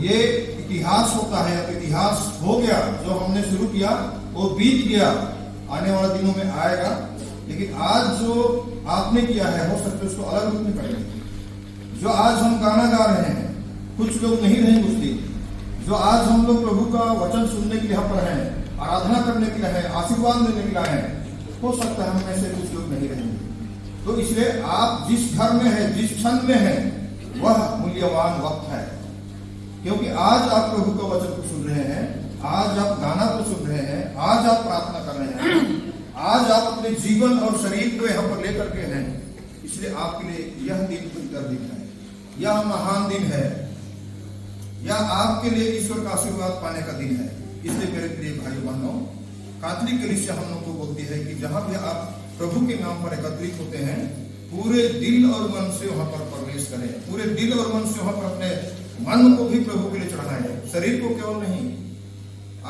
ये इतिहास होता है, अब इतिहास हो गया, जो हमने शुरू किया वो बीत गया, आने वाले दिनों में आएगा। लेकिन आज जो आपने किया है हो सकता है उसको अलग रूप में करेंगे। जो आज हम गाना गा रहे हैं, कुछ लोग नहीं रहेंगे उस दिन। जो आज हम लोग प्रभु का वचन सुनने के लिए यहाँ पर हैं, आराधना करने के लिए हैं, आशीर्वाद देने के लिए हैं, हो सकता है हम में से कुछ लोग नहीं रहेंगे। तो इसलिए आप जिस घर में है, जिस क्षण में है, वह मूल्यवान वक्त है। क्योंकि आज आप प्रभु का वचन को सुन रहे हैं, आज आप गाना को सुन रहे हैं, आज आप प्रार्थना कर रहे हैं, आज आप अपने जीवन और शरीर को यहाँ पर लेकर के हैं। इसलिए आपके लिए यह दिन सुंदर दिन है, यह महान दिन है, यह आपके लिए ईश्वर का आशीर्वाद पाने का दिन है। इसलिए मेरे प्रिय भाइयों बहनों, कैथोलिक कलीसिया हम लोग को बोलती है कि जहां भी आप प्रभु के नाम पर एकत्रित होते हैं, पूरे दिल और मन से वहां पर प्रवेश करें। पूरे दिल और मन से वहां पर अपने मन को भी प्रभु के लिए चढ़ाएं, शरीर को केवल नहीं।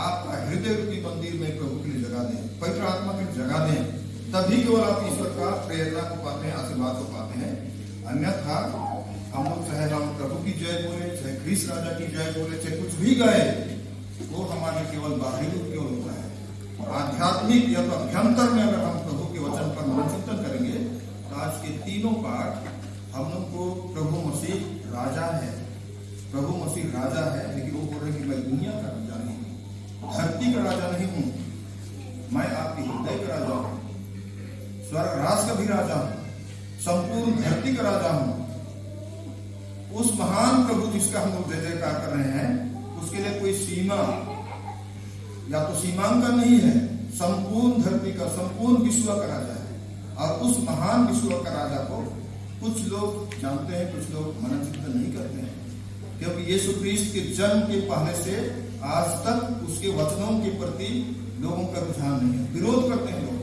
आपका हृदय रूपी मंदिर में प्रभु के लिए जगा दें, पवित्र आत्मा के लिए जगा दें, तभी केवल आप ईश्वर का प्रेरणा को पाते हैं, आशीर्वाद को पाते हैं। अन्यथा हम लोग चाहे हम प्रभु की जय बोले, चाहे ख्रीष्ट राजा की जय बोले, चाहे कुछ भी गाए, वो हमारे केवल बाहरी रूप केवल होता है। और आध्यात्मिक या तो अभ्यंतर में अगर हम प्रभु के वचन पर मनोचिंतन करेंगे तो आज के तीनों पाठ हम लोग को प्रभु मसीह राजा है, प्रभु मसीह राजा है। लेकिन वो बोल रहे कि मैं दुनिया का राजा नहीं हूँ, धरती का राजा नहीं हूँ, मैं आपके हृदय का राजा हूँ, स्वर्ग राज का भी राजा हूँ, संपूर्ण धरती का राजा हूँ। उस महान प्रभु जिसका हम लोग जय जयकार कर रहे हैं, उसके लिए कोई सीमा या तो सीमांकन नहीं है। संपूर्ण धरती का, संपूर्ण विश्व का राजा है। और उस महान विश्व का राजा को कुछ लोग जानते हैं, कुछ लोग मनोचिंतन नहीं करते हैं। क्योंकि यीशु ख्रीष्ट के जन्म के पहले से आज तक उसके वचनों के प्रति लोगों का रुझान नहीं है, विरोध करते हैं लोग।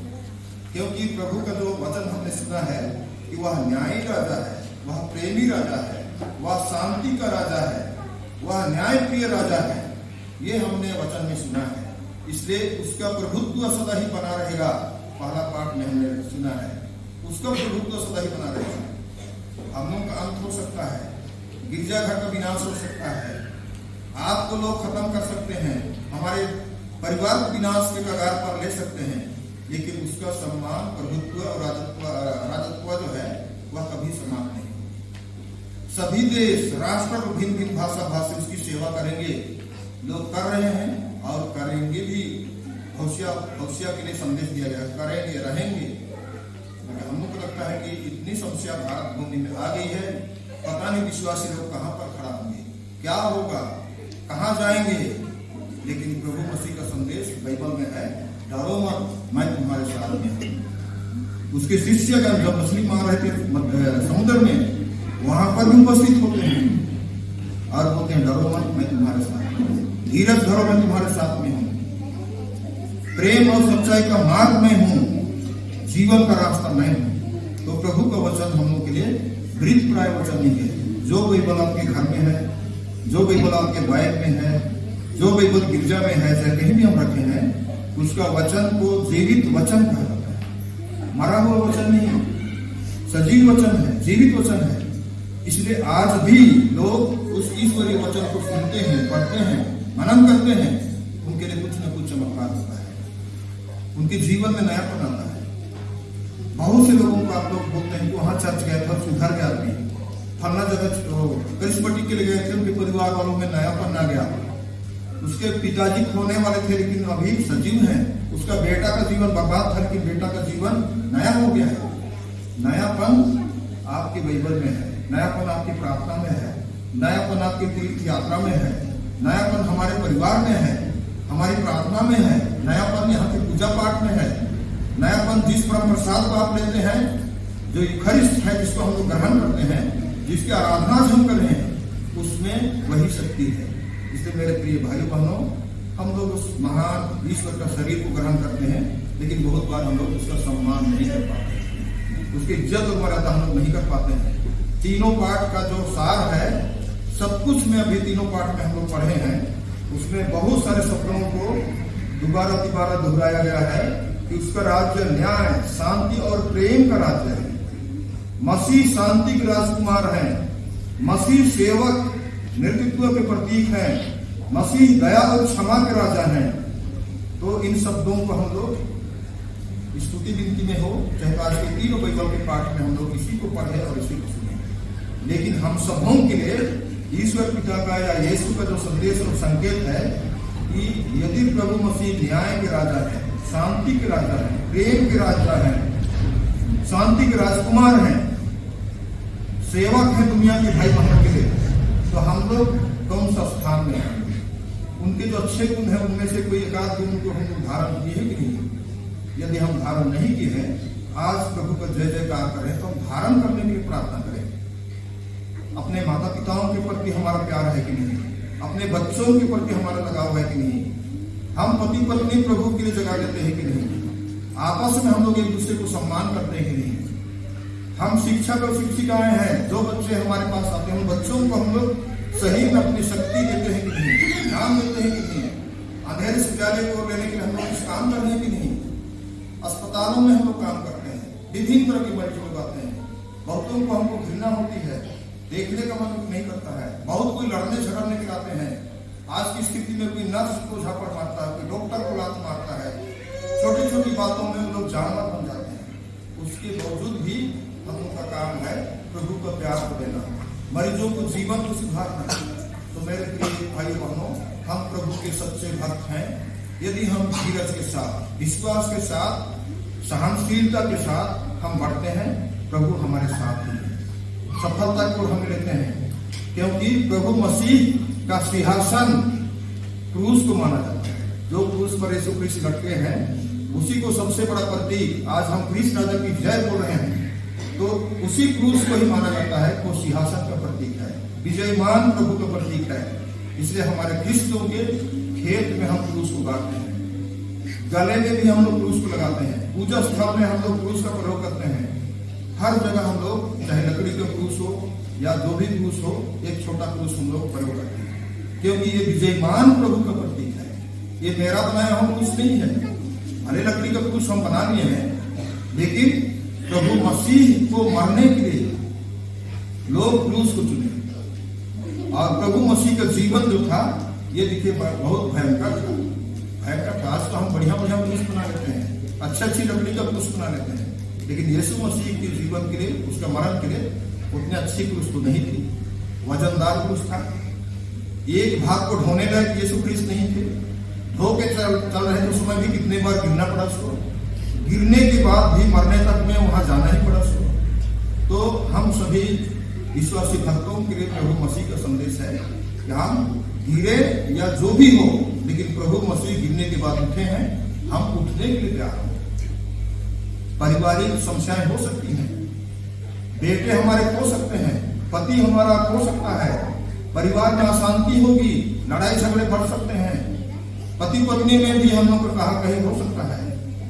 क्योंकि प्रभु का जो वचन हमने सुना है कि वह न्यायी राजा है, वह प्रेमी राजा है, वह शांति का राजा है, वह न्याय प्रिय राजा है, ये हमने वचन में सुना है। इसलिए उसका प्रभुत्व सदा ही बना रहेगा। पहला पाठ में हमने सुना है, उसका प्रभुत्व सदा ही बना रहेगा। हम लोग का अंत हो सकता है, गिरजाघर का विनाश हो सकता है, आपको लोग खत्म कर सकते हैं, हमारे परिवार को विनाश के कगार पर ले सकते हैं, लेकिन उसका सम्मान, प्रभुत्व और राजत्व जो है वह कभी समाप्त नहीं। सभी देश, राष्ट्र और भिन्न भिन्न भाषा भाषी उसकी सेवा करेंगे। लोग कर रहे हैं और करेंगे भी। भविष्य के लिए संदेश दिया गया, करेंगे, रहेंगे। हम लोग को लगता है कि इतनी समस्या भारत भूमि में आ गई है, पता नहीं विश्वासी लोग कहाँ पर खड़ा होंगे, क्या होगा, कहाँ जाएंगे। लेकिन प्रभु मसीह का संदेश बाइबल में है, डरो मत, मैं तुम्हारे साथ में हूँ। उसके शिष्य जब मछली मार रहे थे समुद्र में, वहां पर भी उपस्थित होते हैं और बोलते हैं डरो मत, मैं तुम्हारे साथ हूँ, धीरज धरो, मैं तुम्हारे साथ में हूँ, प्रेम और सच्चाई का मार्ग मैं हूँ, जीवन का रास्ता मैं हूँ। तो प्रभु का वचन हम लोग के लिए वृत्त प्राय वचन नहीं है। जो बाइबल आपके घर में है, जो बाइबल आपके बैग में है, जो बाइबल गिरजा में है, चाहे कहीं भी हम रखे हैं, उसका वचन को जीवित वचन कहा जाता है। मरा हुआ वचन नहीं, सजीव वचन है, जीवित वचन है। इसलिए आज भी लोग उस ईश्वरीय वचन को सुनते हैं, पढ़ते हैं, मनन करते हैं, उनके लिए कुछ न कुछ चमत्कार होता है, उनके जीवन में नयापन आता है। बहुत से लोगों को आप लोग बोलते हैं कि वहां चर्च गए थे, सुधर गया आदमी, फलना जगह करिश्मटी के लिए गए थे, उनके परिवार वालों में नयापन आ गया, उसके पिताजी खोने वाले थे लेकिन अभी सजीव हैं, उसका बेटा का जीवन बर्बाद था लेकिन बेटा का जीवन नया हो गया है। नयापन आपकी बाइबल में है, नयापन आपकी प्रार्थना में है, नयापन आपकी तीर्थ यात्रा में है, नयापन हमारे परिवार में है, हमारी प्रार्थना में है, नयापन यहाँ की पूजा पाठ में है, नयापन जिस परम प्रसाद को आप लेते हैं, जो यूखरिस्ट है, जिसको हम लोग ग्रहण करते हैं, जिसकी आराधना हम कर रहे हैं, उसमें वही शक्ति है। इसलिए मेरे प्रिय भाइयों बहनों, हम लोग उस महान ईश्वर का शरीर को ग्रहण करते हैं, लेकिन बहुत बार हम लोग उसका सम्मान नहीं कर पाते, उसकी इज्जत और मर्यादा हम लोग नहीं कर पाते हैं। तीनों पाठ का जो सार है, सब कुछ में अभी तीनों पाठ में हम लोग पढ़े हैं, उसमें बहुत सारे शब्दों को दोबारा दोहराया गया है कि उसका राज्य न्याय, शांति और प्रेम का राज्य है। मसीह शांति के राजकुमार हैं, मसीह सेवक नेतृत्व के प्रतीक हैं, मसीह दया और क्षमा के राजा हैं। तो इन शब्दों को हम लोग स्तुति विनती में हो, चाहे आज के तीनों बाइबल के पाठ में हम लोग इसी को पढ़े और इसी को सुने। लेकिन हम सबों के लिए ईश्वर पिता का या यीशु का जो संदेश और संकेत है कि यदि प्रभु मसीह न्याय के राजा है, शांति के राजा है, प्रेम के राजा है, शांति के राजकुमार हैं, सेवक हैं दुनिया के भाई बहनों के लिए, तो हम लोग कौन सा स्थान में हैं? उनके जो अच्छे गुण हैं उनमें से कोई एकाध गुण को हम धारण किए हैं कि नहीं? यदि हम धारण नहीं किए हैं, आज प्रभु का जय जयकार करें तो हम धारण करने के लिए प्रार्थना करें। अपने माता पिताओं के प्रति हमारा प्यार है कि नहीं? अपने बच्चों के प्रति हमारा लगाव है कि नहीं? हम पति पत्नी प्रभु के लिए जगा देते हैं कि नहीं? आपस में हम लोग एक दूसरे को सम्मान करते हैं कि नहीं? हम शिक्षक और शिक्षिकाएं हैं, जो बच्चे हमारे पास आते हैं उन बच्चों को हम लोग सही में अपनी शक्ति देते हैं कि नहीं? ध्यान देते हैं कि नहीं? अंधेरे से उजाले को लेने के लिए हम लोग कुछ काम कर रहे हैं कि नहीं? अस्पतालों में हम लोग काम करते हैं, विभिन्न तरह के मरीज लोग आते हैं, बहुतों को हमको घृणा होती है, देखने का मन नहीं करता है, बहुत कोई लड़ने झगड़ने के आते हैं। आज की स्थिति में कोई नर्स को झापड़ मारता है, कोई डॉक्टर को लात मारता है, छोटी छोटी बातों में हम लोग जानवर बन जाते हैं। उसके बावजूद भी हम लोग का काम है प्रभु का प्यार को देना, मरीजों को जीवन को सुधारना। तो मेरे प्रिय भाई बहनों, हम प्रभु के सच्चे भक्त हैं यदि हम धीरज के साथ, विश्वास के साथ, सहनशीलता के साथ हम बढ़ते हैं। प्रभु हमारे साथ ही है, सफलता को हम लेते हैं, क्योंकि प्रभु मसीह का सिंहासन क्रूस को माना जाता है। जो क्रूस पर यीशु क्रिस्त लटके हैं उसी को सबसे बड़ा प्रतीक, आज हम क्रिस्त राजा की जय बोल रहे हैं तो उसी क्रूस को ही माना जाता है, वो सिंहासन का प्रतीक है, विजयमान प्रभु का प्रतीक है। इसलिए हमारे क्रिस्तों के खेत में हम क्रूस को गाड़ते हैं, गले में भी हम लोग क्रूस को लगाते हैं, पूजा स्थल में हम लोग क्रूस का प्रयोग करते हैं। हर जगह हम लोग, चाहे लकड़ी का क्रूस हो या जो भी क्रूस हो, एक छोटा क्रूस हम लोग प्रयोग करते हैं, क्योंकि ये विजयमान प्रभु का प्रतीक है। ये मेरा बनाया हुआ क्रूस नहीं है, भले लकड़ी का क्रूस हम बना लिए हैं, लेकिन प्रभु मसीह को मरने के लिए लोग क्रूस को चुने। और प्रभु मसीह का जीवन जो था ये देखिए बहुत भयंकर था, भयंकर था। आज तो हम बढ़िया बढ़िया क्रूस बना लेते हैं, अच्छी लकड़ी का क्रूस बना लेते हैं, लेकिन यीशु मसीह के जीवन के लिए, उसका मरण के लिए उतनी अच्छी क्रूस तो नहीं थी, वजनदार क्रूस था। एक भाग को ढोने लायक यीशु क्रिस्त नहीं थे, धो के चल रहे थे, उसमें भी कितने बार गिरना पड़ा उसको, गिरने के बाद भी मरने तक में वहां जाना ही पड़ा उसको। तो हम सभी विश्वासी भक्तों के लिए प्रभु मसीह का संदेश है कि हम गिरे या जो भी हो, लेकिन प्रभु मसीह गिरने के बाद उठे हैं, हम उठने के लिए तैयार हो। पारिवारिक समस्याएं हो सकती हैं, बेटे हमारे खो सकते हैं, पति हमारा खो सकता है, परिवार में अशांति होगी, लड़ाई झगड़े बढ़ सकते हैं, पति पत्नी में भी हम लोग का कहा कहीं हो सकता है,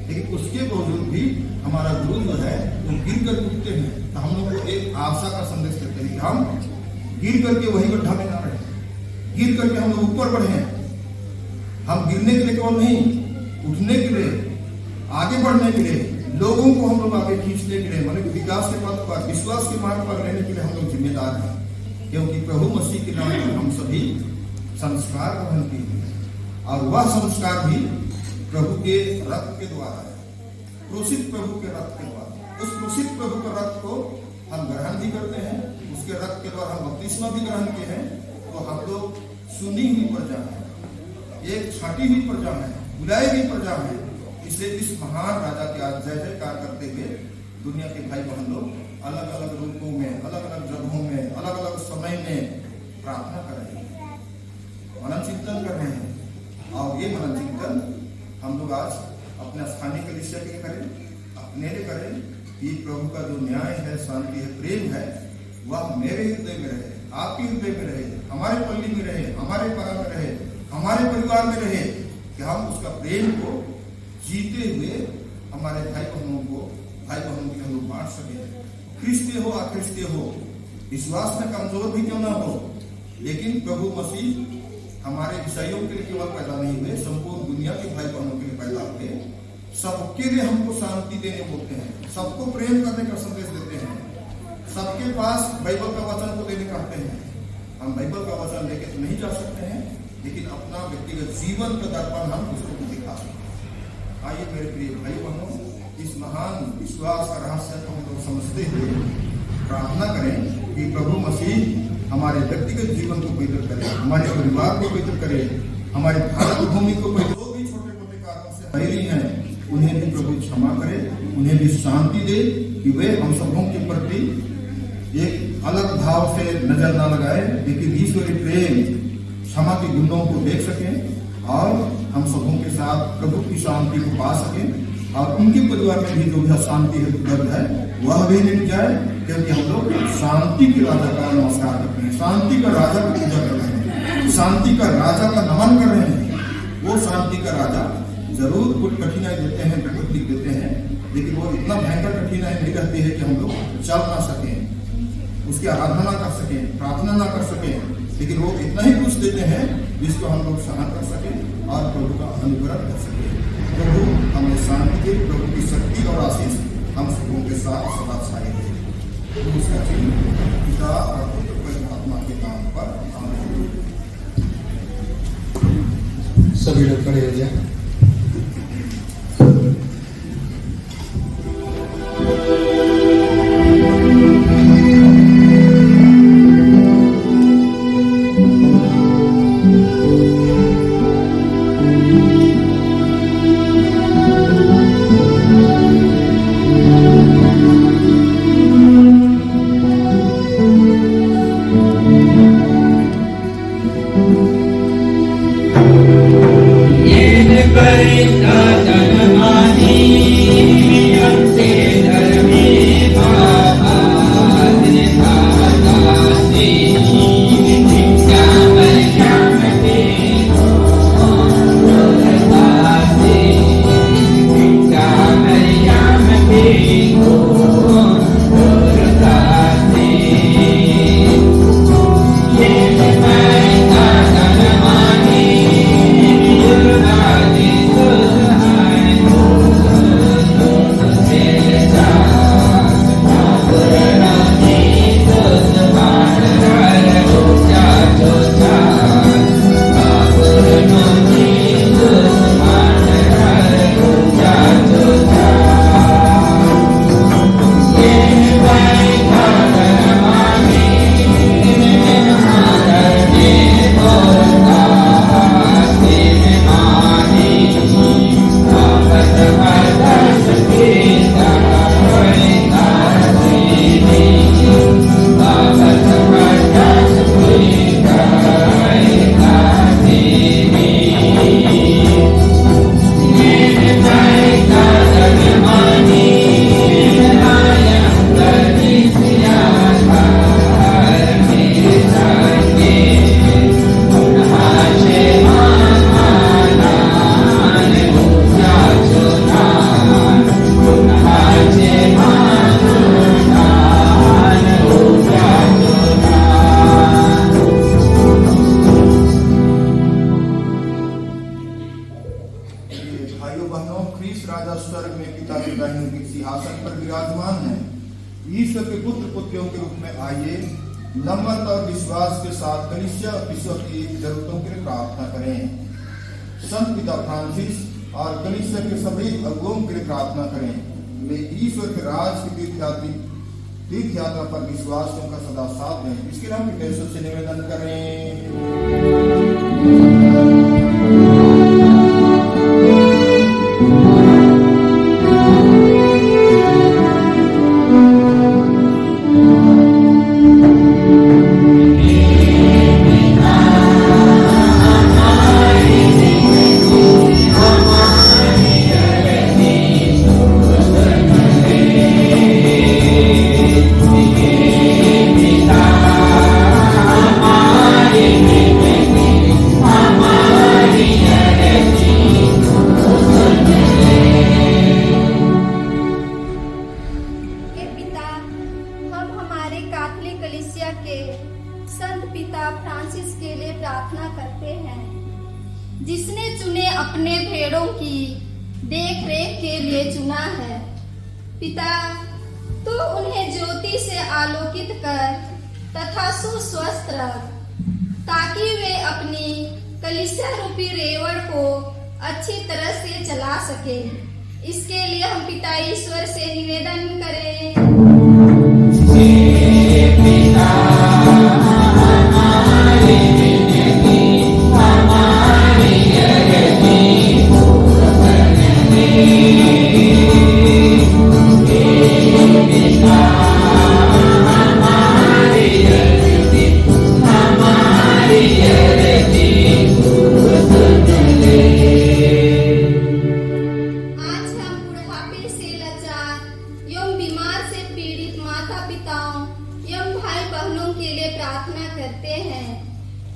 लेकिन उसके बावजूद भी हमारा गुरु जो है वो गिर कर उठते हैं। तो हम लोग को एक आशा का संदेश देते हैं कि हम गिर करके वही गड्ढा में ना रहे, गिर करके हम लोग ऊपर बढ़े। हम गिरने के लिए केवल नहीं, उठने के लिए, आगे बढ़ने के लिए, लोगों को हम लोग आगे खींचने के लिए, मतलब विकास के पथ पर, विश्वास के मार्ग पर रहने के लिए हम लोग जिम्मेदार हैं, क्योंकि प्रभु मसीह के नाम पर हम सभी संस्कार ग्रहण किए हैं, और वह संस्कार भी प्रभु के रक्त के द्वारा है, क्रूसित प्रभु के रक्त के द्वारा। उस क्रूसित प्रभु के रक्त को हम ग्रहण भी करते हैं, उसके रक्त के द्वारा हम बपतिस्मा भी ग्रहण किए हैं। तो हम लोग सुनी हुई प्रजा है, एक छाटी हुई प्रजा है, बुलाई हुई प्रजा है। इसलिए इस महान राजा के आज जय जयकार करते हुए दुनिया के भाई बहन लोग अलग अलग रूपों में, अलग अलग जगहों में, अलग अलग समय में प्रार्थना कर रहे हैं, मनन चिंतन कर रहे हैं। और ये मनन चिंतन हम लोग आज अपने स्थानीय कलीसिया के लिए करें, अपने लिए करें कि प्रभु का जो न्याय है, शांति है, प्रेम है, वह मेरे हृदय में रहे, आपके हृदय में रहे, हमारे पल्ली में रहे, हमारे पारा में रहे, हमारे परिवार में रहे, कि हम उसका प्रेम को जीते हुए हमारे भाई बहनों के हम लोग बांट सके। ख्रिस्तीय हो अख्रिस्तीय हो, विश्वास में कमजोर भी क्यों ना हो, लेकिन प्रभु मसीह हमारे ईसाइयों के लिए केवल पैदा नहीं हुए, संपूर्ण दुनिया के भाई बहनों के लिए पैदा हुए। सबके लिए हमको शांति देने बोलते हैं, सबको प्रेम करने का संदेश देते हैं, सबके पास बाइबल का वचन को देने कहते हैं। हम बाइबल का वचन लेके तो नहीं जा सकते हैं, लेकिन अपना व्यक्तिगत जीवन का दर्पण हम दूसरों को दिखा सकते हैं। आइए मेरे प्रिय भाई बहनों, इस महान विश्वास का रहस्य को हम लोग समझते हुए प्रार्थना करें कि प्रभु मसीह हमारे व्यक्तिगत जीवन को पवित्र करे, हमारे परिवार को पवित्र करे, हमारे भारत भूमि को पवित्र, जो भी छोटे मोटे कारणों से बैरी हैं उन्हें भी प्रभु क्षमा करे, उन्हें भी शांति दे कि वे हम सबों के प्रति एक अलग भाव से नजर न लगाए, लेकिन ईश्वरीय प्रेम क्षमा के गुणों को देख सकें और हम सबों के साथ प्रभु की शांति को पा सकें और उनके परिवार में भी जो भी अशांति है दर्द है वह भी मिट जाए, क्योंकि हम लोग शांति के राजा का नमस्कार करते हैं, शांति का राजा की पूजा कर रहे हैं, शांति का राजा का नमन कर रहे हैं। वो शांति का राजा जरूर कुछ कठिनाई देते हैं, विपत्ति देते हैं, लेकिन वो इतना भयंकर कठिनाई नहीं रहती है कि हम लोग चल ना सकें, उसकी आराधना ना कर सकें, प्रार्थना ना कर सकें, लेकिन वो इतना ही कुछ देते हैं जिसको हम लोग सहन कर सकें और प्रभु का अनुग्रह कर सकें। प्रभु हमें शांति दे, प्रभु की शक्ति और आशीष हम सबों के साथ सदा छाए रहे। उसका चिन्ह पिता और पुत्र पवित्र आत्मा के नाम पर आमीन। सभी लोग खड़े हो जाए। ईश्वर के पुत्र पुत्रियों के रूप में आइए, नम्रता और विश्वास के साथ कलीसिया और विश्व की जरूरतों के लिए प्रार्थना करें। संत पिता फ्रांसिस और कलीसिया के सभी अगुओं के लिए प्रार्थना करें। वे ईश्वर के राज की तीर्थ यात्रा पर विश्वास का सदा साथ दें। इसके लिए हम परमेश्वर से निवेदन करें। संत पिता फ्रांसिस के लिए प्रार्थना करते हैं, जिसने चुने अपने भेड़ों की देख रेख के लिए चुना है। पिता, तू उन्हें ज्योति से आलोकित कर तथा सुस्वस्थ रख। ताकि वे अपनी कलीसिया रूपी रेवड़ को अच्छी तरह से चला सके। इसके लिए हम पिता ईश्वर से निवेदन करें।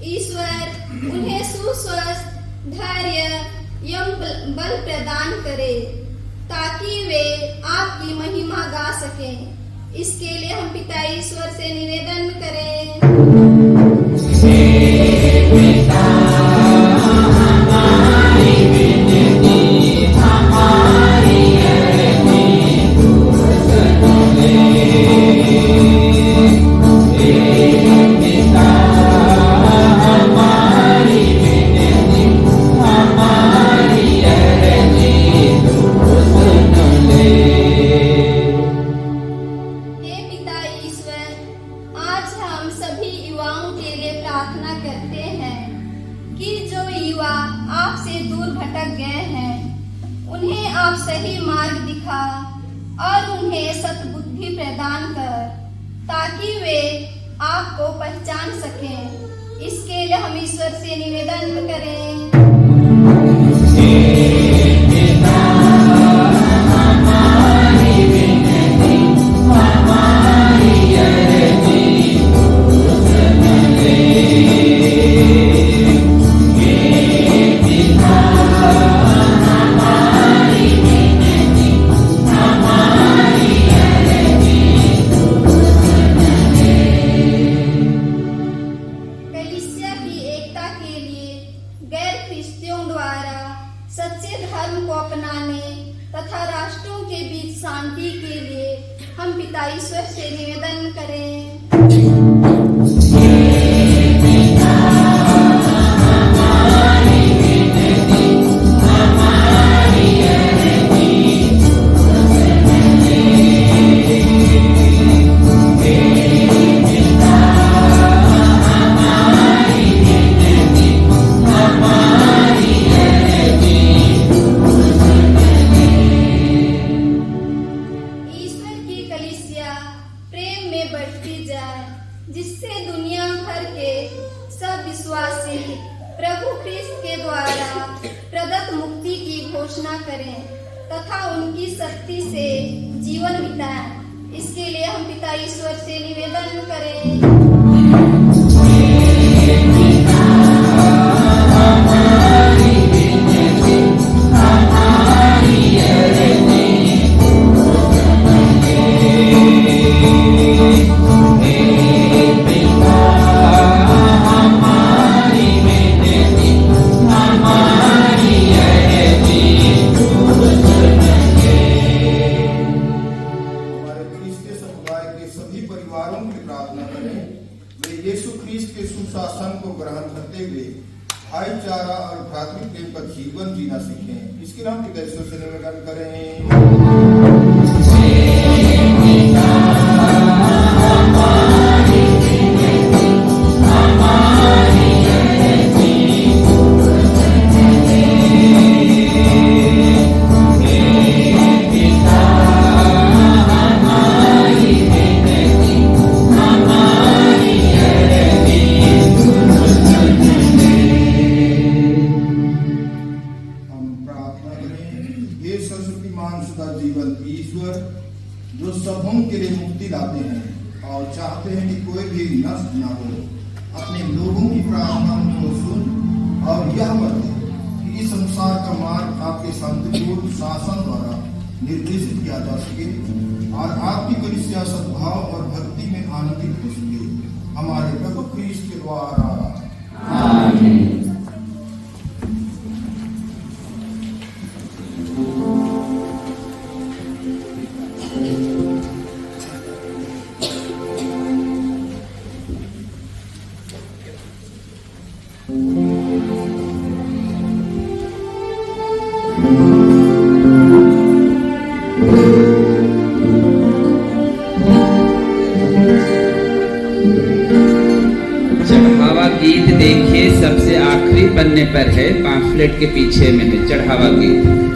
ईश्वर उन्हें सुस्वस्थ धैर्य एवं बल प्रदान करे ताकि वे आपकी महिमा गा सकें। इसके लिए हम पिता ईश्वर से निवेदन करें। प्रार्थना करते हैं कि जो युवा आपसे दूर भटक गए हैं उन्हें आप सही मार्ग दिखा और उन्हें सद्बुद्धि प्रदान कर ताकि वे आपको पहचान सकें। इसके लिए हम ईश्वर से निवेदन करें। सच्चे धर्म को अपनाने तथा राष्ट्रों के बीच शांति के लिए हम पिता ईश्वर से निवेदन करें। जिससे दुनिया भर के सब विश्वासी प्रभु ख्रिस्त के द्वारा प्रदत्त मुक्ति की घोषणा करें तथा उनकी शक्ति से जीवन बिताएं। इसके लिए हम पिता ईश्वर से निवेदन करें। यीशु ख्रीस्त के सुशासन को ग्रहण करते हुए भाईचारा और भ्रातृ प्रेम का जीवन जीना सीखें। इसके नाम पिता ईश्वर से निवेदन करें। जीवन ईश्वर जो सबों के लिए मुक्ति लाते हैं और चाहते हैं कि कोई भी नष्ट ना हो, अपने लोगों की प्रार्थनाओं को सुन और यह मत कि इस संसार का मार्ग आपके शांतिपूर्ण शासन द्वारा निर्देशित किया जा सके और आपकी कलीसिया सद्भाव और भक्ति में आनंदित हो सके। हमारे प्रभु ख्रीस्त के द्वारा आमीन। सबसे आखिरी पन्ने पर है, पैम्फलेट के पीछे में है, चढ़ावा गीत।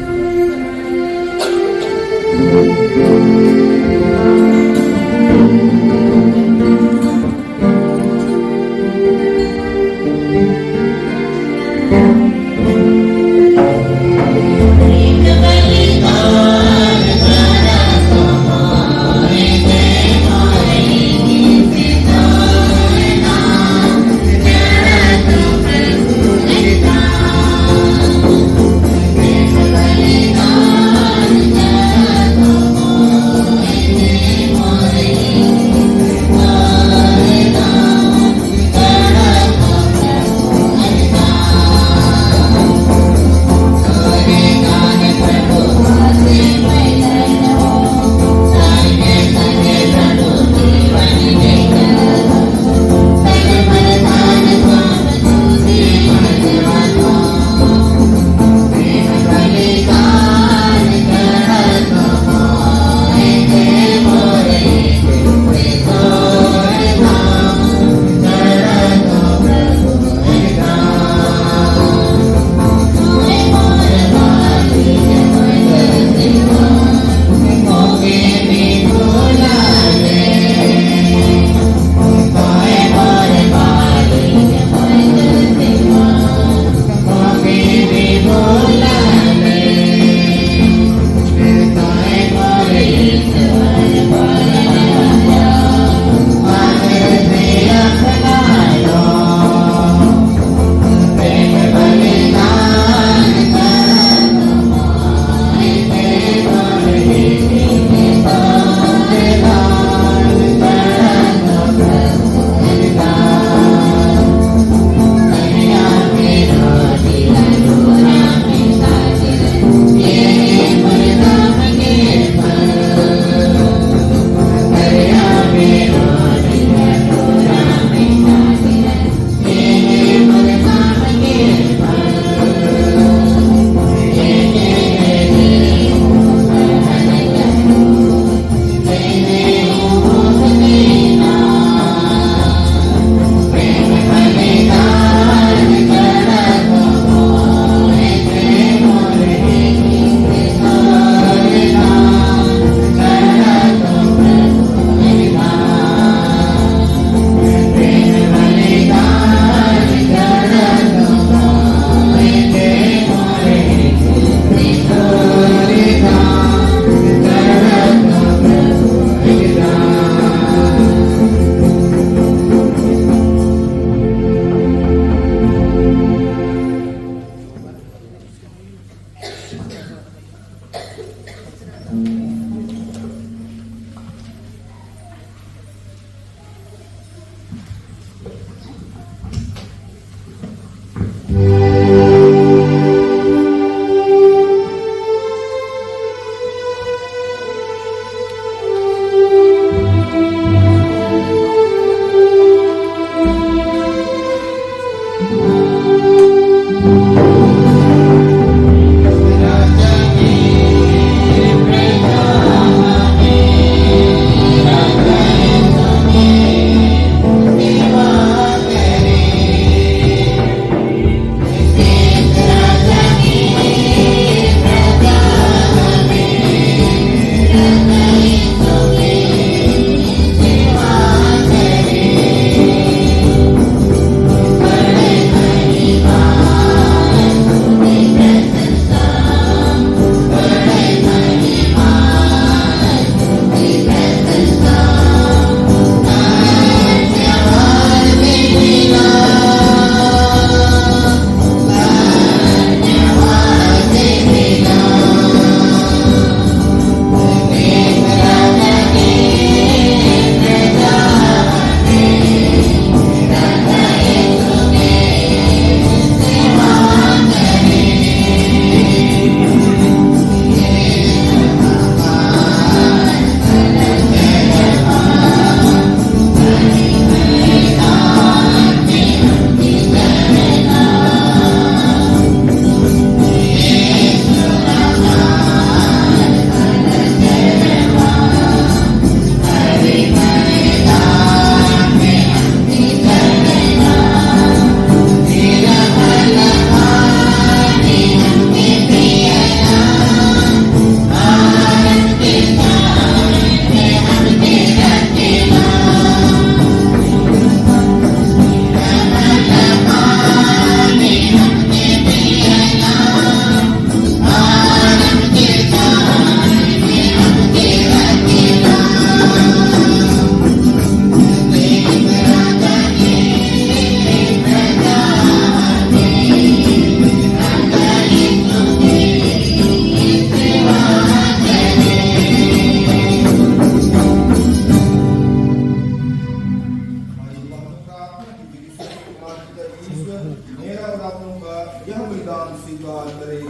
यह बलिदान स्वीकार करे।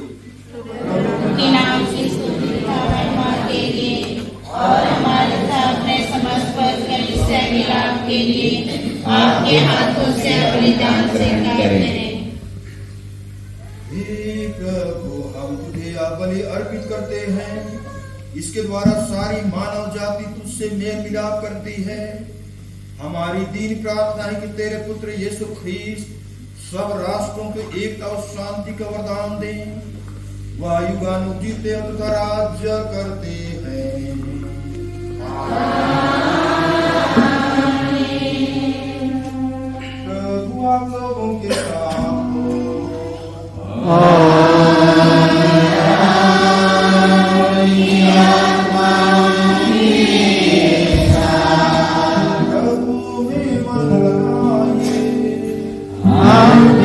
के नाम से स्तुति तथा महिमा के लिए और हमारे तथा अपने समस्त पद के निश्चय के लाभ के लिए आपके हाथों से बलिदान स्वीकार करें। हे प्रभु, हम तुझे यह बलि अर्पित करते हैं। इसके द्वारा सारी मानव जाति तुझसे मेल मिलाप करती है। हमारी दीन प्रार्थना है कि तेरे पुत्र यीशु ख्रीस्त सब राष्ट्रों के एकता और शांति का वरदान दे। वह युगानुग जीते तथा राज्य करते हैं। प्रभु आप लोगों के साथ हो।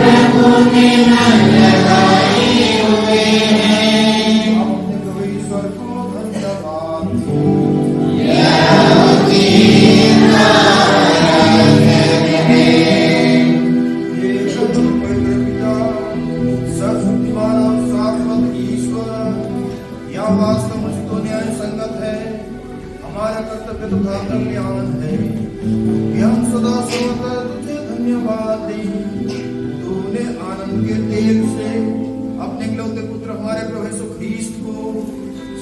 प्रभु में मन लगाइए। अपने प्रभु ईश्वर को धन्यवाद हे प्रभु पवित्र पिता, सर्वशक्तिमान और शाश्वत ईश्वर, यह वास्तव में तो न्याय संगत है, हमारा कर्तव्य तथा कल्याण है कि हम सदा सर्वदा तुझे धन्यवाद दें। तूने आनंद के तेल से अपने इकलौते पुत्र हमारे प्रभु यीशु ख्रीस्त को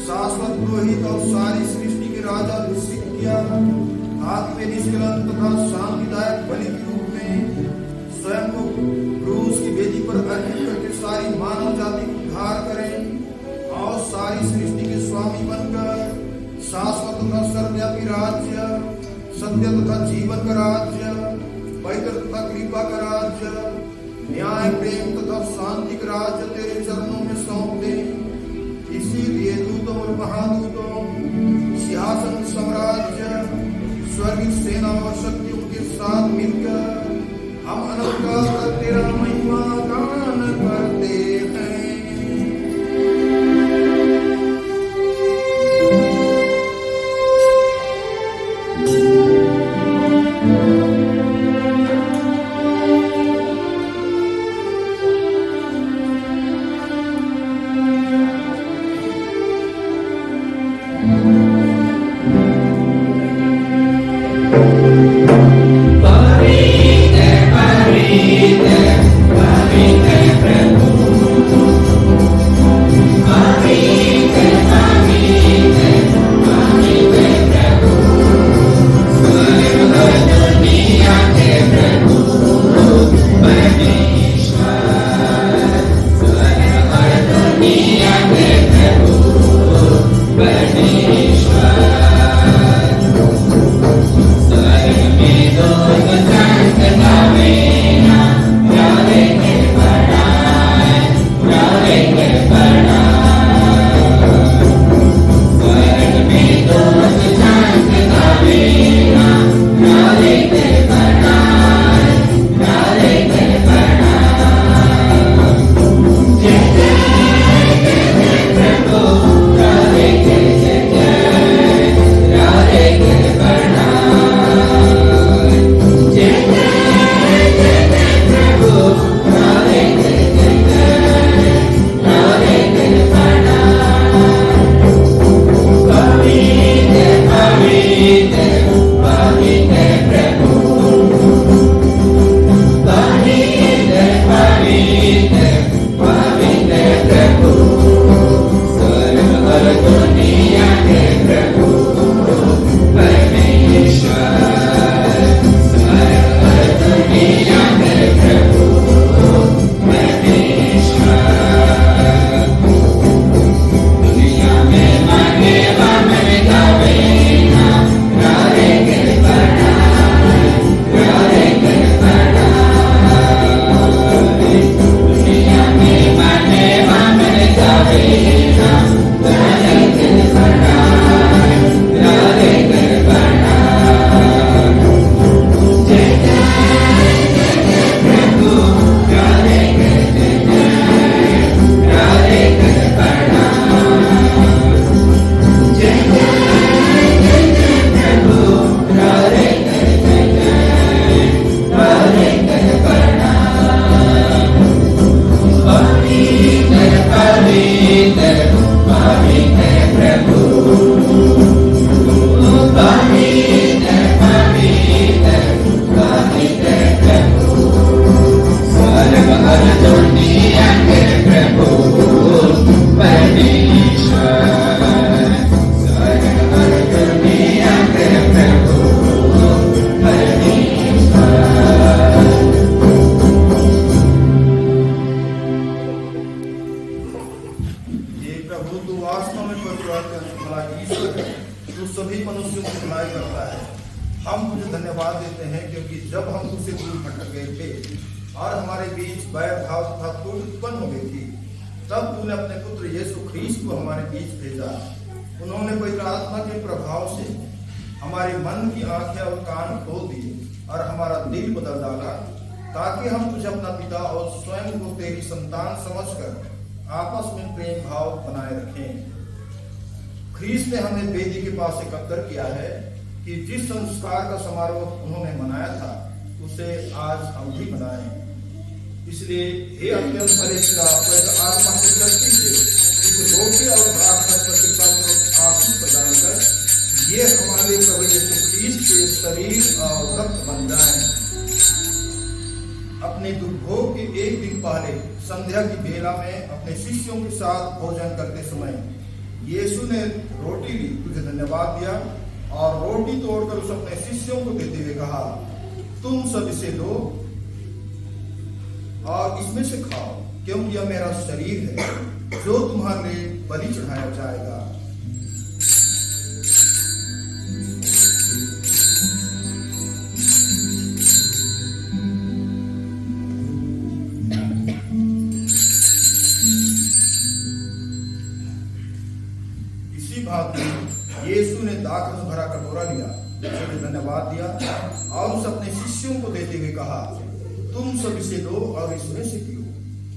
शाश्वत पुरोहित और सारी सृष्टि के राजा घोषित किया। हाथ में निष्कलंक तथा शांतिदायक बलि के रूप में स्वयं को क्रूस की वेदी पर अर्पित करके सारी मानव जाति को उद्धार करें और सारी सृष्टि के स्वामी बनकर शाश्वत तथा सर्वव्यापी राज्य, सत्य तथा जीवन का राज्य, पवित्र तथा कृपा का राज्य, न्याय प्रेम तथा शांति का राज्य तेरे चरणों में सौंप दे। इसीलिए दूतों और महादूतों, सिंहासन साम्राज्य, स्वर्गीय सेना और शक्तियों के साथ मिलकर हम अनंत काल तक तेरा महिमा गान करते हैं। Pavite, pavite, ये प्रभु तू वास्तव में भला ईश्वर है, तू सभी मनुष्यों की भलाई करता है। हम तुझे धन्यवाद देते हैं क्योंकि जब हम तुझसे दूर भटक गए थे और हमारे बीच बैर भाव तथा क्रोध उत्पन्न हो गई थी, तब तूने अपने पुत्र यीशु ख्रीस्त को हमारे बीच भेजा। उन्होंने पवित्र आत्मा के प्रभाव से हमारे मन की आंखें और कान खोल दिए और हमारा दिल बदल डाला, ताकि हम तुझे अपना पिता और स्वयं को तेरी संतान समझकर आपस में प्रेम भाव बनाए रखें। ख्रीस्त ने हमें वेदी के पास एकत्र किया है कि जिस संस्कार का समारोह उन्होंने मनाया था उसे आज हम भी मनाएं। इसलिए हे अत्यंत भले पिता, पवित्र आत्मा की शक्ति से इस रोटी और प्रार्थना प्रतिपल को आशीष प्रदान कर ये हमारे प्रभु यीशु ख्रीस्त के शरीर और रक्त बन जाएं। अपने दुर्भोग के एक दिन पहले संध्या की बेला में अपने शिष्यों के साथ भोजन करते समय यीशु ने रोटी ली, तुझे धन्यवाद दिया और रोटी तोड़कर उसे अपने शिष्यों को देते हुए कहा, तुम सब इसे लो और इसमें से खाओ, क्योंकि यह मेरा शरीर है जो तुम्हारे लिए बलि चढ़ाया जाएगा। यीशु ने दाखरस भरा कटोरा लिया, उसे धन्यवाद दिया और उसे अपने शिष्यों को देते हुए कहा, तुम सब इसे लो और इसमें से पियो,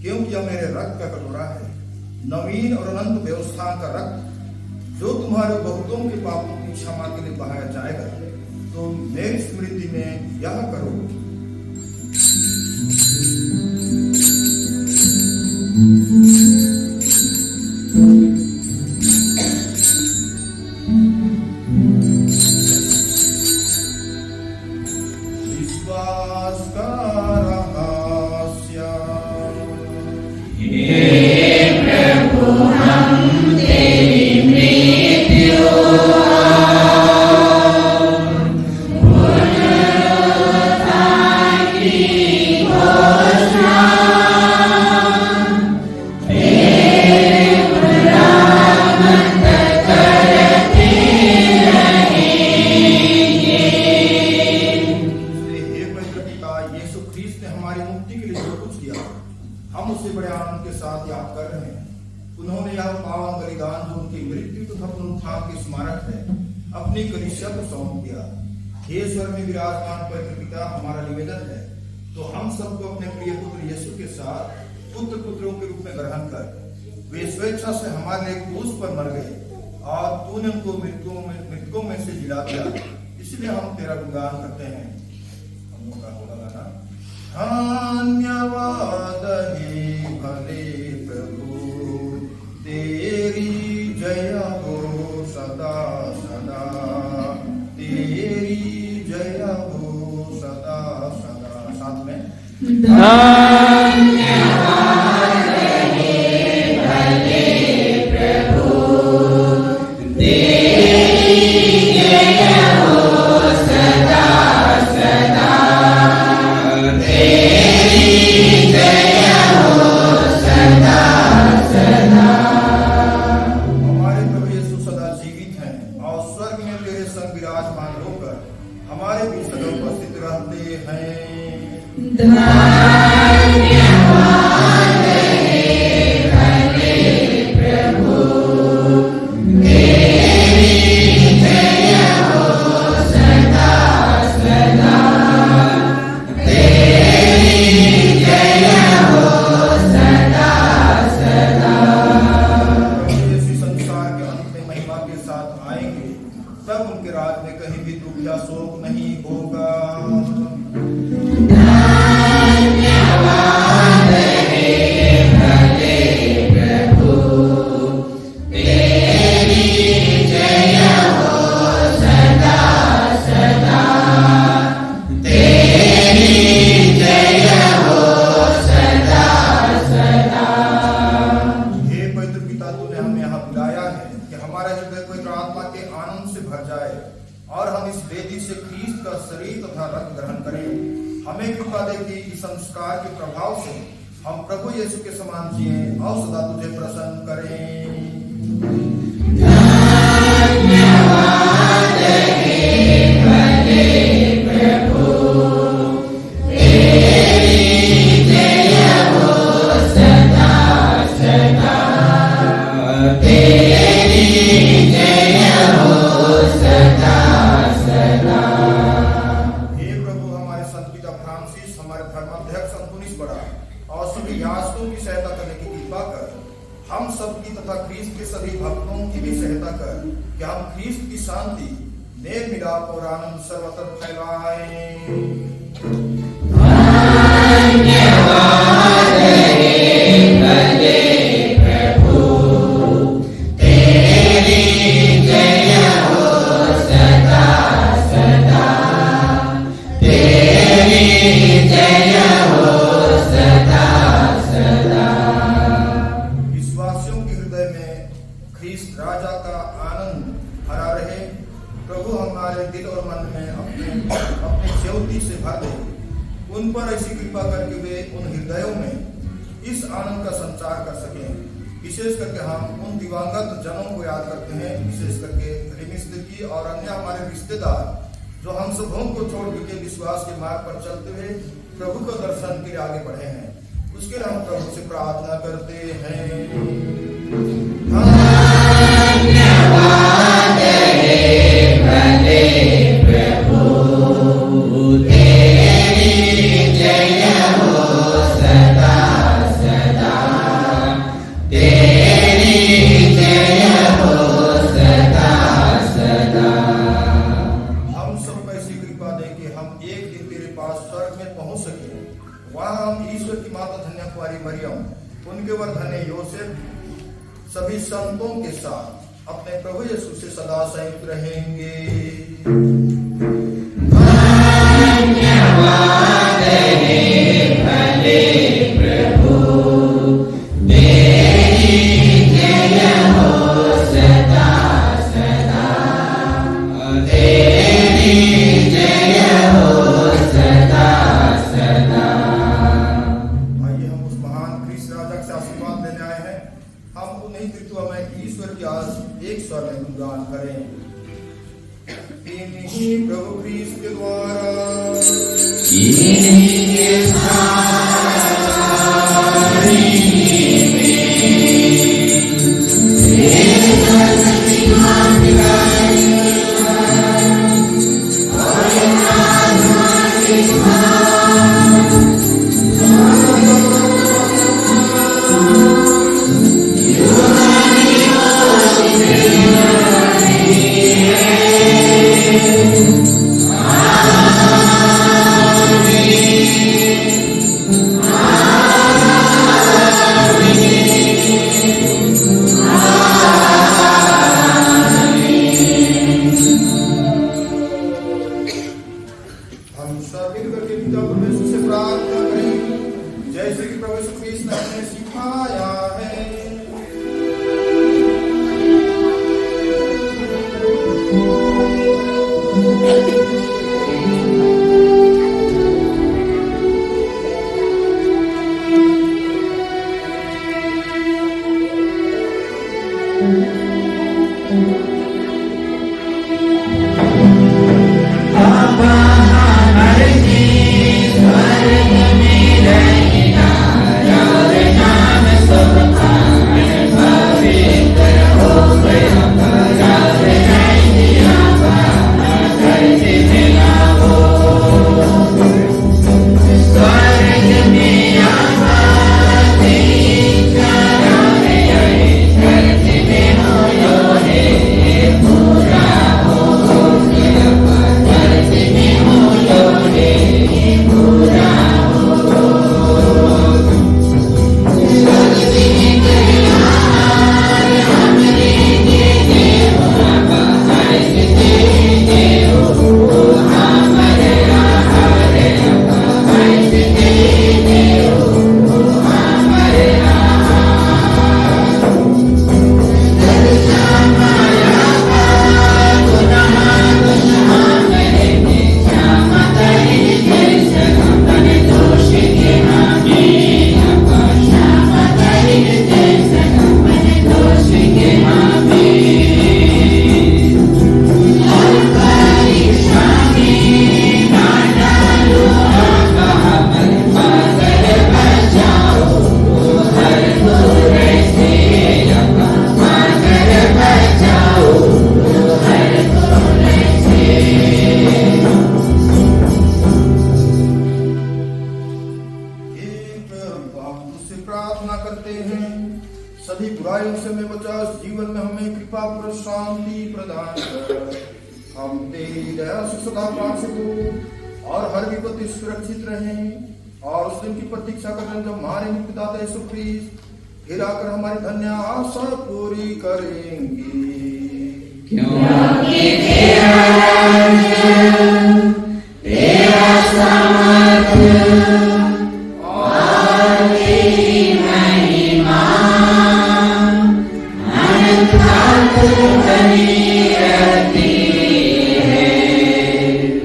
क्योंकि यह मेरे रक्त का कटोरा है, नवीन और अनंत व्यवस्था का रक्त, जो तुम्हारे बहुतों के पापों की क्षमा के लिए बहाया जाएगा। तो मेरी स्मृति में यह करो। अपनी कलीसिया को सौंप दिया। हे स्वर्ग में विराजमान पवित्र पिता, हमारा निवेदन है तो हम सबको अपने प्रिय पुत्र यीशु के साथ पुत्र पुत्रों के रूप में ग्रहण कर। वे स्वेच्छा से हमारे लिए क्रूस पर मर गए और तूने उनको मृतकों में से जिला दिया, इसलिए हम तेरा गुणगान करते हैं। हम लोग का होगा गाना, धन्यवाद हे भले प्रभु, तेरी जय हो सदा सदा, तेरी जय हो सदा सदा। साथ में धन्यवाद हे भले प्रभु, तेरी जय हो सदा सदा, तेरी जय हो सदा सदा। विराजमान होकर हमारे बीच सदा उपस्थित रहते हैं। संस्कार के प्रभाव से हम प्रभु यीशु के समान जिए और सदा तुझे प्रसन्न करें। हम सबकी तथा ख्रीस्त के सभी भक्तों की भी सहायता कर कि हम ख्रीस्त की शांति, नेक मिलाप और आनंद सर्वत्र फैलाएं। ख्रीस्त राजा का आनंद भरा रहे। प्रभु हमारे दिल और मन में अपने ज्योति से भर दे। उन पर ऐसी कृपा करके वे उन हृदयों में इस आनंद का संचार कर सकें। विशेष करके हम उन दिवंगत जनों को याद करते हैं, विशेष करके रिमिस्ती और अन्य हमारे रिश्तेदार जो हम सबों को छोड़ के विश्वास के मार्ग पर चलते हुए प्रभु को दर्शन के लिए आगे बढ़े हैं। उसके लिए हम प्रभु से प्रार्थना करते हैं। वहाँ हम ईश्वर की माता धन्य कुमारी मरियम, उनके वर धन्य योसेफ, सभी संतों के साथ अपने प्रभु यीशु से सदा संयुक्त रहेंगे। धन्यवाद हे भले प्रभु, तेरी जय हो सदा सदा, तेरी जय हो सदा सदा। आइए हम उस महान ख्रीस्त राजा से आशीर्वाद लेने आए हैं। हम उन्हीं कृत्यों में ईश्वर की आज एक स्वर में गुणगान करें। इन्हीं प्रभु ख्रीस्त के द्वारा स्वर्ग में रहना और नाम सब हैं। सभी बुराइयों से हमें बचा, इस जीवन में हमें कृपा पर शांति प्रदान कर। हम तेरी दया से सदा पास हो और हर विपत्ति सुरक्षित रहें और उस दिन की प्रतीक्षा करें जब हमारे मुक्तिदाता यीशु ख्रीस्त फिर आकर हमारी धन्य आशा पूरी करेंगे। क्योंकि तेरा राज्य, तेरा सामर्थ्य और तेरी महिमा अनंत काल तक बनी रहती है।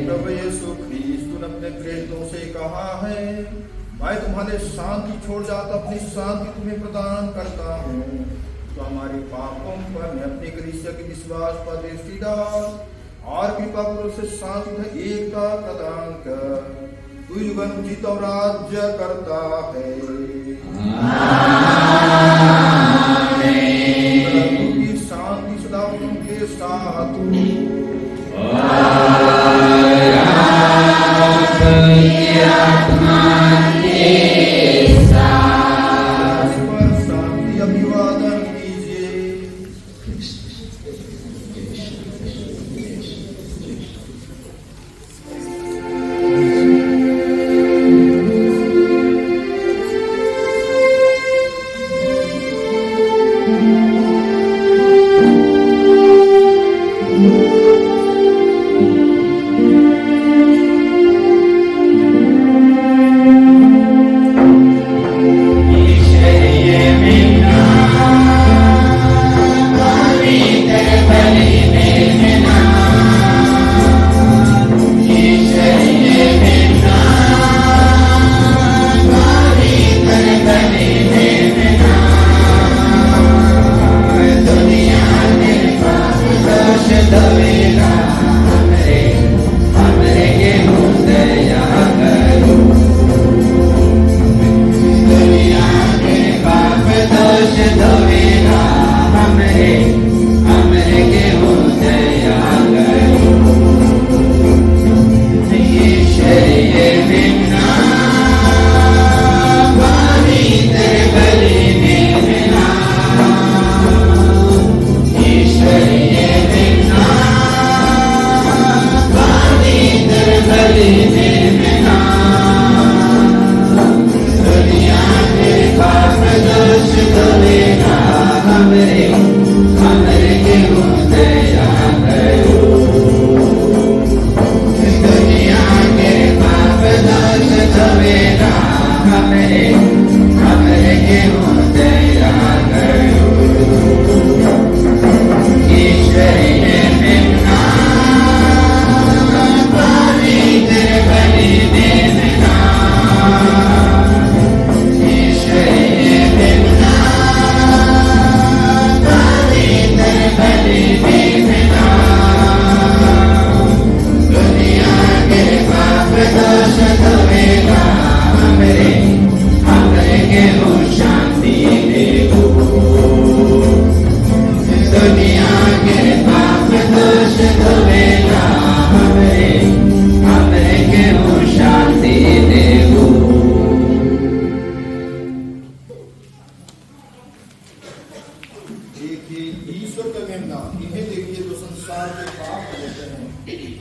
प्रभु यीशु ख्रीस्त तूने अपने प्रेरितों से कहा है, मैं तुम्हारे शांति छोड़ जाता अपनी शांति तुम्हें प्रदान करता हूँ। तो हमारे पापों पर मैं अपने कलीसिया के विश्वास पर दृष्टि डाल और कृपा करो से शांति तथा एकता प्रदान कर। तू युगन जीत और राज्य करता है। प्रभु की शांति सदा उनके साथ पर शांति अभिवादन कीजिए।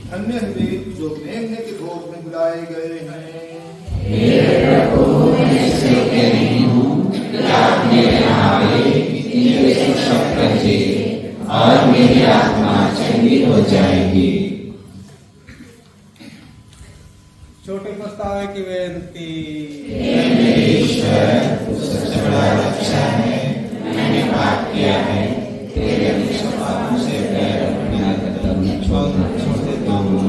धन्य हुए जो मेमने के भोग में बुलाए गए हैं। और मेरी आत्मा चंगी हो जाएगी। छोटे पछतावे की बेनती। सबसे बड़ा रक्षा है, मैंने पाप किया है, तेरे पापों से बैर रखना कदम छोड़ देता हूँ।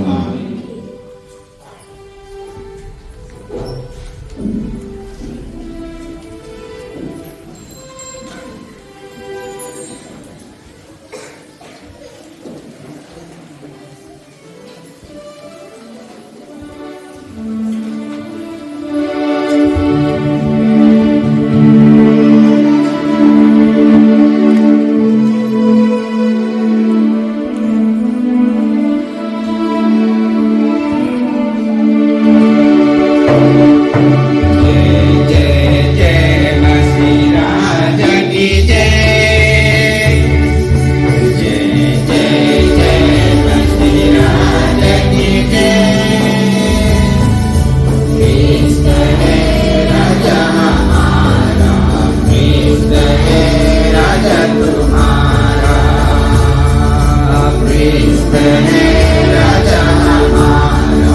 राजा हमारा,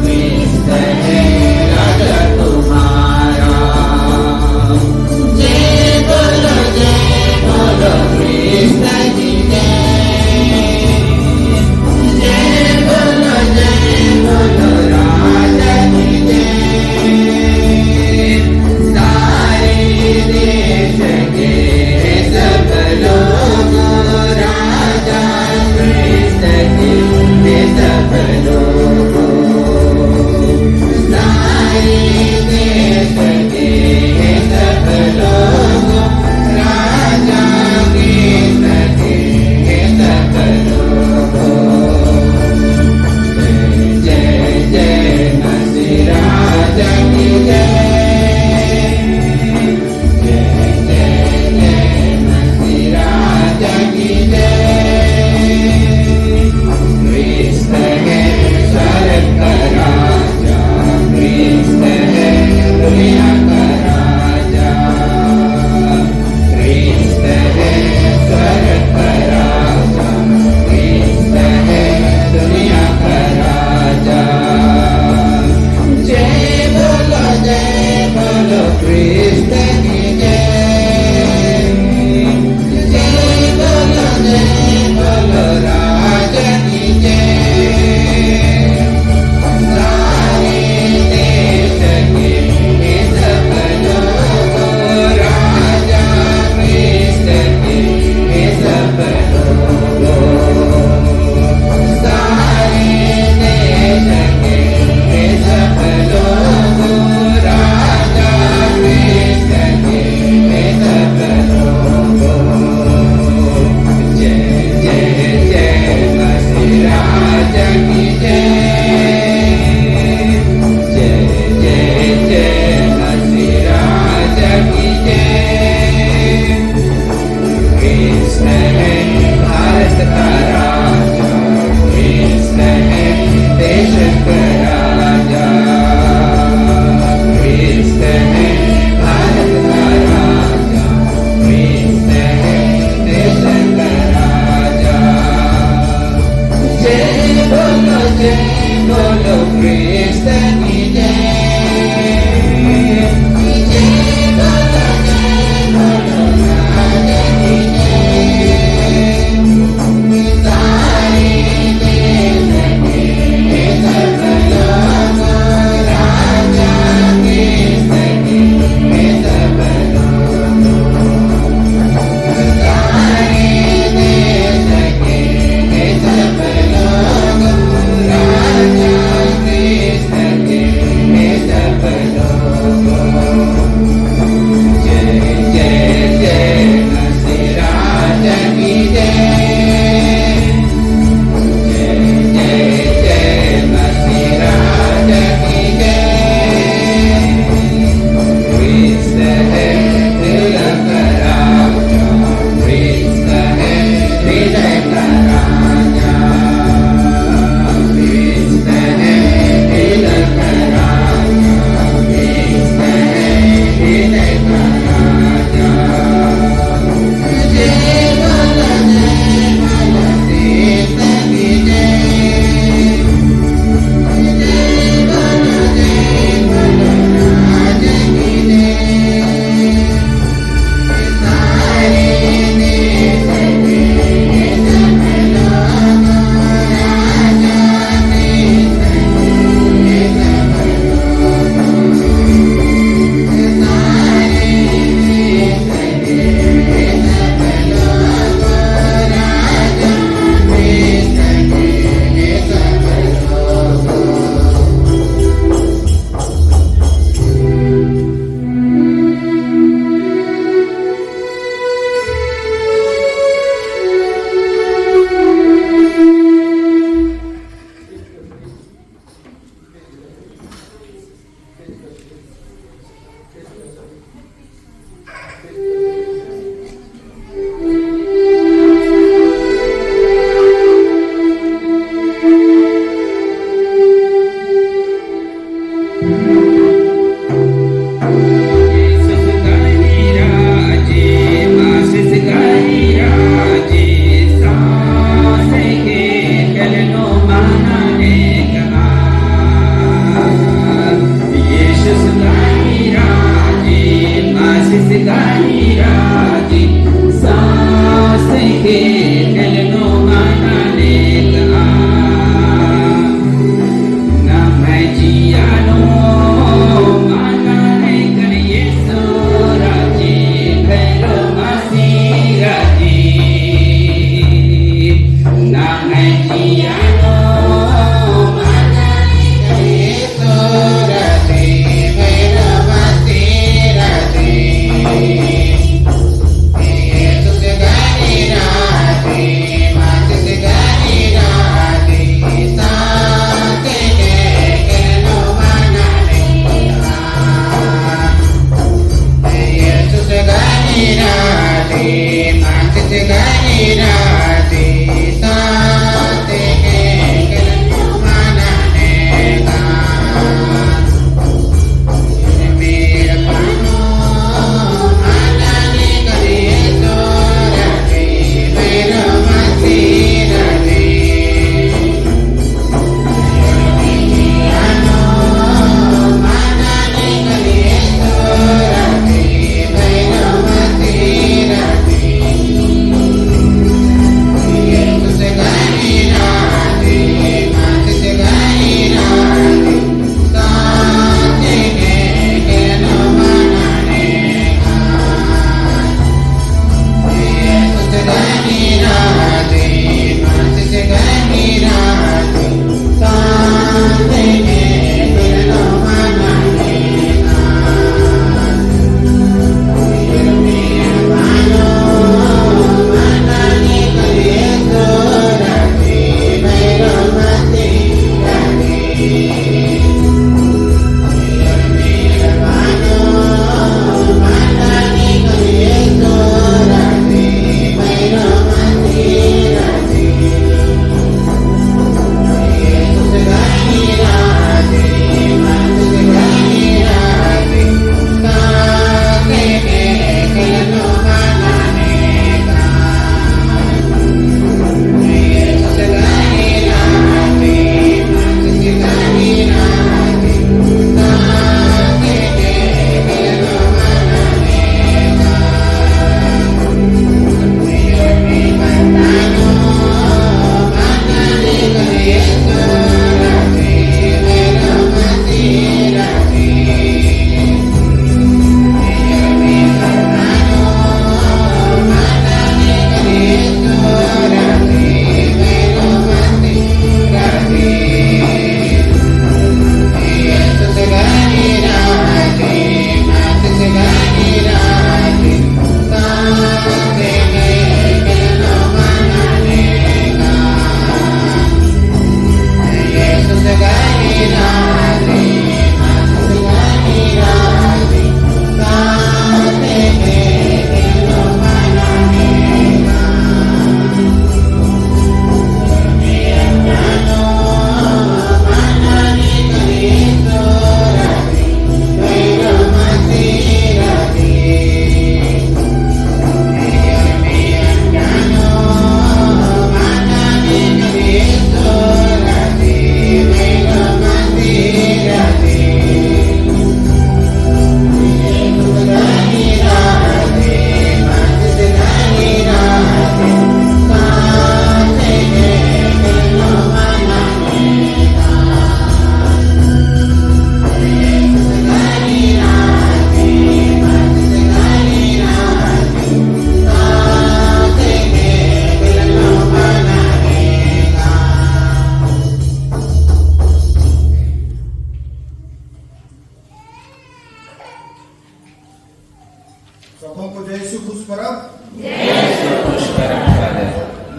क्रिस्त है राजा तुम्हारा। जय बोलो क्रिस्त की जय बोलो राजा की जय। सारे देश के सब लोग राजा क्रिस्त की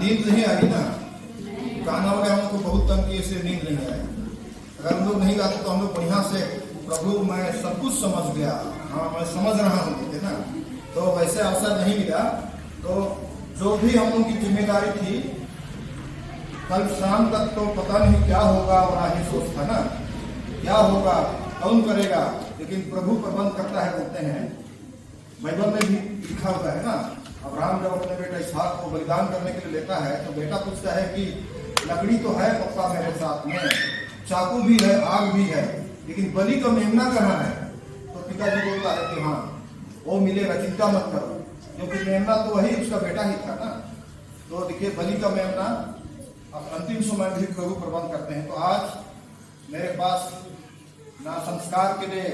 नींद नहीं आ रही ना, गाना वगैरह हम लोग को बहुत तंग किए से नींद नहीं आई। अगर हम लोग नहीं गाते तो हम लोग बढ़िया से प्रभु मैं सब कुछ समझ गया, हाँ मैं समझ रहा हूँ कहते ना, तो वैसे अवसर नहीं मिला। तो जो भी हम लोग की जिम्मेदारी थी कल शाम तक तो पता नहीं क्या होगा, बड़ा ही सोच था ना क्या होगा कौन करेगा, लेकिन प्रभु प्रबंध करता है बोलते हैं। बाइबल में भी लिखा हुआ है ना, अब्राहम जब अपने बेटा इसहाक को बलिदान करने के लिए लेता है तो बेटा पूछता है कि लकड़ी तो है पप्पा मेरे साथ में, चाकू भी है, आग भी है, लेकिन बलि का मेमना कहाँ है? तो पिताजी बोलता है कि हाँ वो मिलेगा, चिंता मत करो, क्योंकि मेमना तो वही उसका बेटा ही था ना। तो देखिए बलि का मेमना अब अंतिम समय भी प्रभु प्रबंध करते हैं। तो आज मेरे पास ना संस्कार के लिए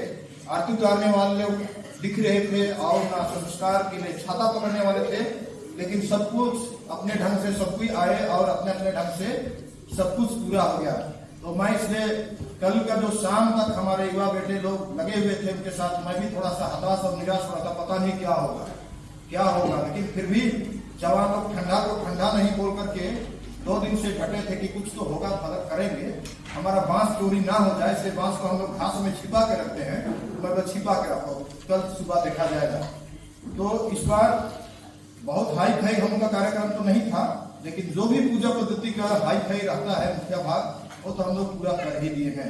आरती उतारने वाले लोग दिख रहे थे और ना संस्कार के लिए छाता पकड़ने वाले थे, लेकिन सब कुछ अपने ढंग से सब कोई आए और अपने अपने ढंग से सब कुछ पूरा हो गया। तो मैं इसलिए कल का जो शाम तक हमारे युवा बेटे लोग लगे हुए थे उनके साथ मैं भी थोड़ा सा हताश और निराश हो रहा था, पता नहीं क्या होगा। लेकिन फिर भी जवान लोग ठंडा को ठंडा नहीं बोल करके 2 दिन से डटे थे कि कुछ तो होगा, मदद करेंगे, हमारा बांस चोरी ना हो जाए। इसलिए बांस को हम लोग घास में छिपा के रखते हैं, मतलब छिपा के रखो, कल सुबह देखा जाएगा। तो इस बार बहुत हाई फाई हम लोग का कार्यक्रम तो नहीं था, लेकिन जो भी पूजा पद्धति का हाई फाई रहता है मुख्य भाग वो तो हम लोग पूरा कर ही दिए हैं।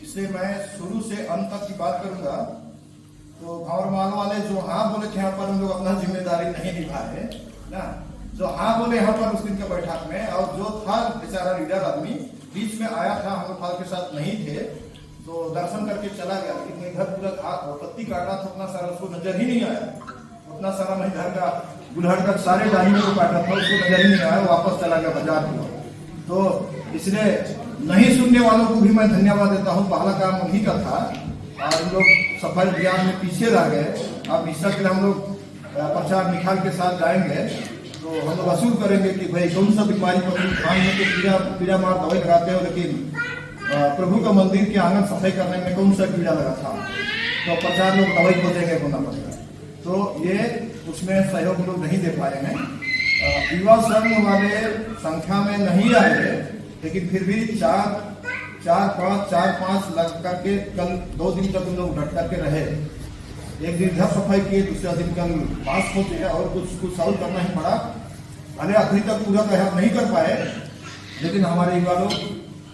इसलिए मैं शुरू से अंत तक की बात करूंगा। तो भावरमाल वाले जो हाँ बोले थे यहाँ पर हम लोग अपना जिम्मेदारी नहीं निभाए ना, जो हाँ बोले यहाँ पर उस दिन के बैठक में, और जो था बेचारा लीडर आदमी बीच में आया था, हम लोग फाल के साथ नहीं थे, तो दर्शन करके चला गया। लेकिन मैं घर पूरा पत्ती काटा था, उतना सारा उसको नजर ही नहीं आया, उतना सारा मैं घर का गुलहड़ का सारे डाली में काटा था, उसको नजर ही नहीं आया, वापस चला गया बाजार को। तो इसलिए नहीं सुनने वालों को भी मैं धन्यवाद देता हूँ, पहला काम उन्हीं का था और हम लोग सफल अभियान में पीछे रह गए। अब इस के हम लोग प्रचार निखाल के साथ जाएंगे तो हम लोग वसूल करेंगे कि भाई कौन सा बीमारी पकड़ी, धान में तो कीड़ा मार दवाई लगाते हो, लेकिन प्रभु का मंदिर के आंगन सफाई करने में कौन सा कीड़ा लगा था, तो प्रचार लोग दवाई खोजेंगे होना पड़ेगा। तो ये उसमें सहयोग लोग नहीं दे पाए हैं। युवा संघ वाले संख्या में नहीं आए, लेकिन फिर भी चार पांच लग करके कल 2 दिन तक हम लोग डट करके रहे। एक दिन घर सफाई किए, दूसरा दिन कल पास होते हैं और कुछ और करना ही पड़ा। भले आखिरी तक पूरा तैयार नहीं कर पाए, लेकिन हमारे युवा लोग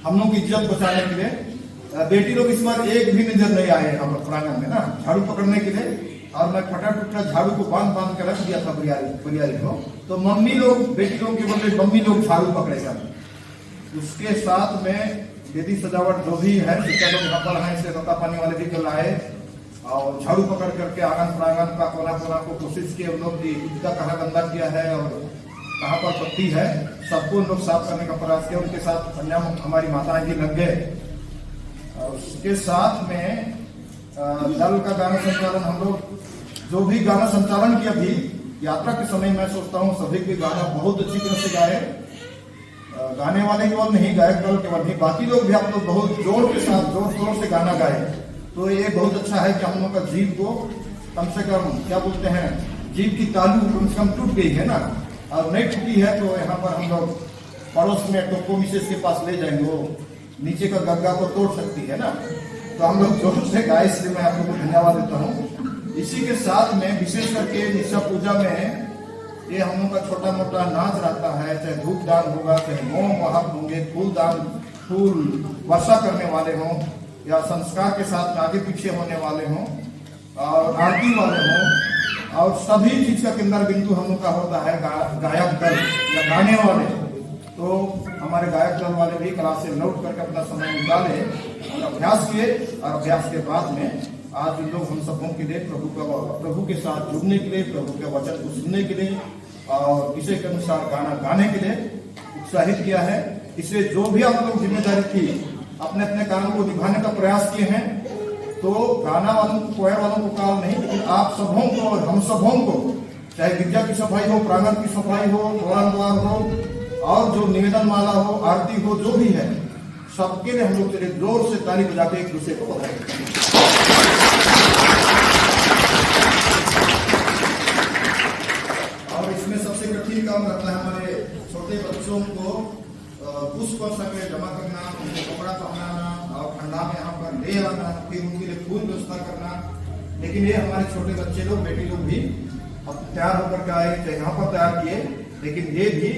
हम लोग की इज्जत बचाने के लिए बेटी लोग इस बार एक भी नजर नहीं आए यहाँ पर प्रांगण में ना झाड़ू पकड़ने के लिए। और मैं फटा टुटा झाड़ू को बांध के रख दिया था बुरियारी को, तो मम्मी लोग बेटी लोग के बदले मम्मी लोग झाड़ू पकड़ेगा। उसके साथ में यदि सजावट जो भी है शिक्षा लोग यहाँ पर हैं, इससे रता पानी वाले भी कल आए और झाड़ू पकड़ करके आंगन प्रांगण का कोना कोना को कोशिश किए उन लोग की ईद कहाँ गंदा किया है और कहाँ पर पत्ती है, सबको उन लोग साफ करने का प्रयास किया। उनके साथ कन्या हमारी माताएं भी लग गए। और उसके साथ में दल का गाना संचालन हम लोग जो भी गाना संचालन किया भी यात्रा के समय, मैं सोचता हूँ सभी के गाना बहुत अच्छी तरह से गाए। गाने वाले केवल नहीं, गायक दल केवल नहीं, बाकी लोग भी आप लोग बहुत जोर के साथ जोर शोर से गाना गाए। तो ये बहुत अच्छा है कि हम लोग का जीव को कम से कम क्या बोलते हैं, जीव की तालू कम से कम टूट गई है ना, और नहीं टूटी है तो यहाँ पर हम लोग पड़ोस में टोको मिसेस के पास ले जाएंगे, वो नीचे का गग्गा को तोड़ सकती है ना। तो हम लोग जोर से गाए, इसलिए मैं आप लोग को धन्यवाद देता हूँ। इसी के साथ में विशेष करके निशा पूजा में ये हम लोग का छोटा मोटा नाच रहता है, चाहे धूप दान होगा, चाहे मोम वाहक होंगे, फूल वर्षा करने वाले हों, या संस्कार के साथ आगे पीछे होने वाले हों और आरती वाले हों, और सभी चीज का केंद्र बिंदु हम लोग का होता है गायक दल या गाने वाले। तो हमारे गायक दल वाले भी क्लास से लौट करके अपना समय निकाले और अभ्यास किए, और अभ्यास के बाद में आज इन लोग हम सबों के लिए प्रभु के साथ जुड़ने के लिए, प्रभु के वचन को सुनने के लिए और विषय के अनुसार गाना गाने के लिए उत्साहित किया है। इसलिए जो भी आप लोग जिम्मेदारी थी अपने अपने काम को निभाने का प्रयास किए हैं। तो गाना वालों को, कोयर वालों को काल नहीं, लेकिन आप सबों को और हम सबों को, चाहे गिरजा की सफाई हो, प्रांगण की सफाई हो, द्वार हो, और जो निवेदन माला हो, आरती हो, जो भी है, सबके लिए हम लोग चले जोर से ताली बजा के एक दूसरे को बधाई। और इसमें सबसे कठिन काम रहता है हमारे छोटे बच्चों को पुष्प और शक्कर जमा करना, उनको कपड़ा पहनाना और ठंडा में यहाँ पर ले आना, फिर उनके लिए फूल व्यवस्था करना। लेकिन ये हमारे छोटे बच्चे लोग, बेटी लोग भी तैयार होकर के आए, चाहे यहाँ पर तैयार किए, लेकिन ये भी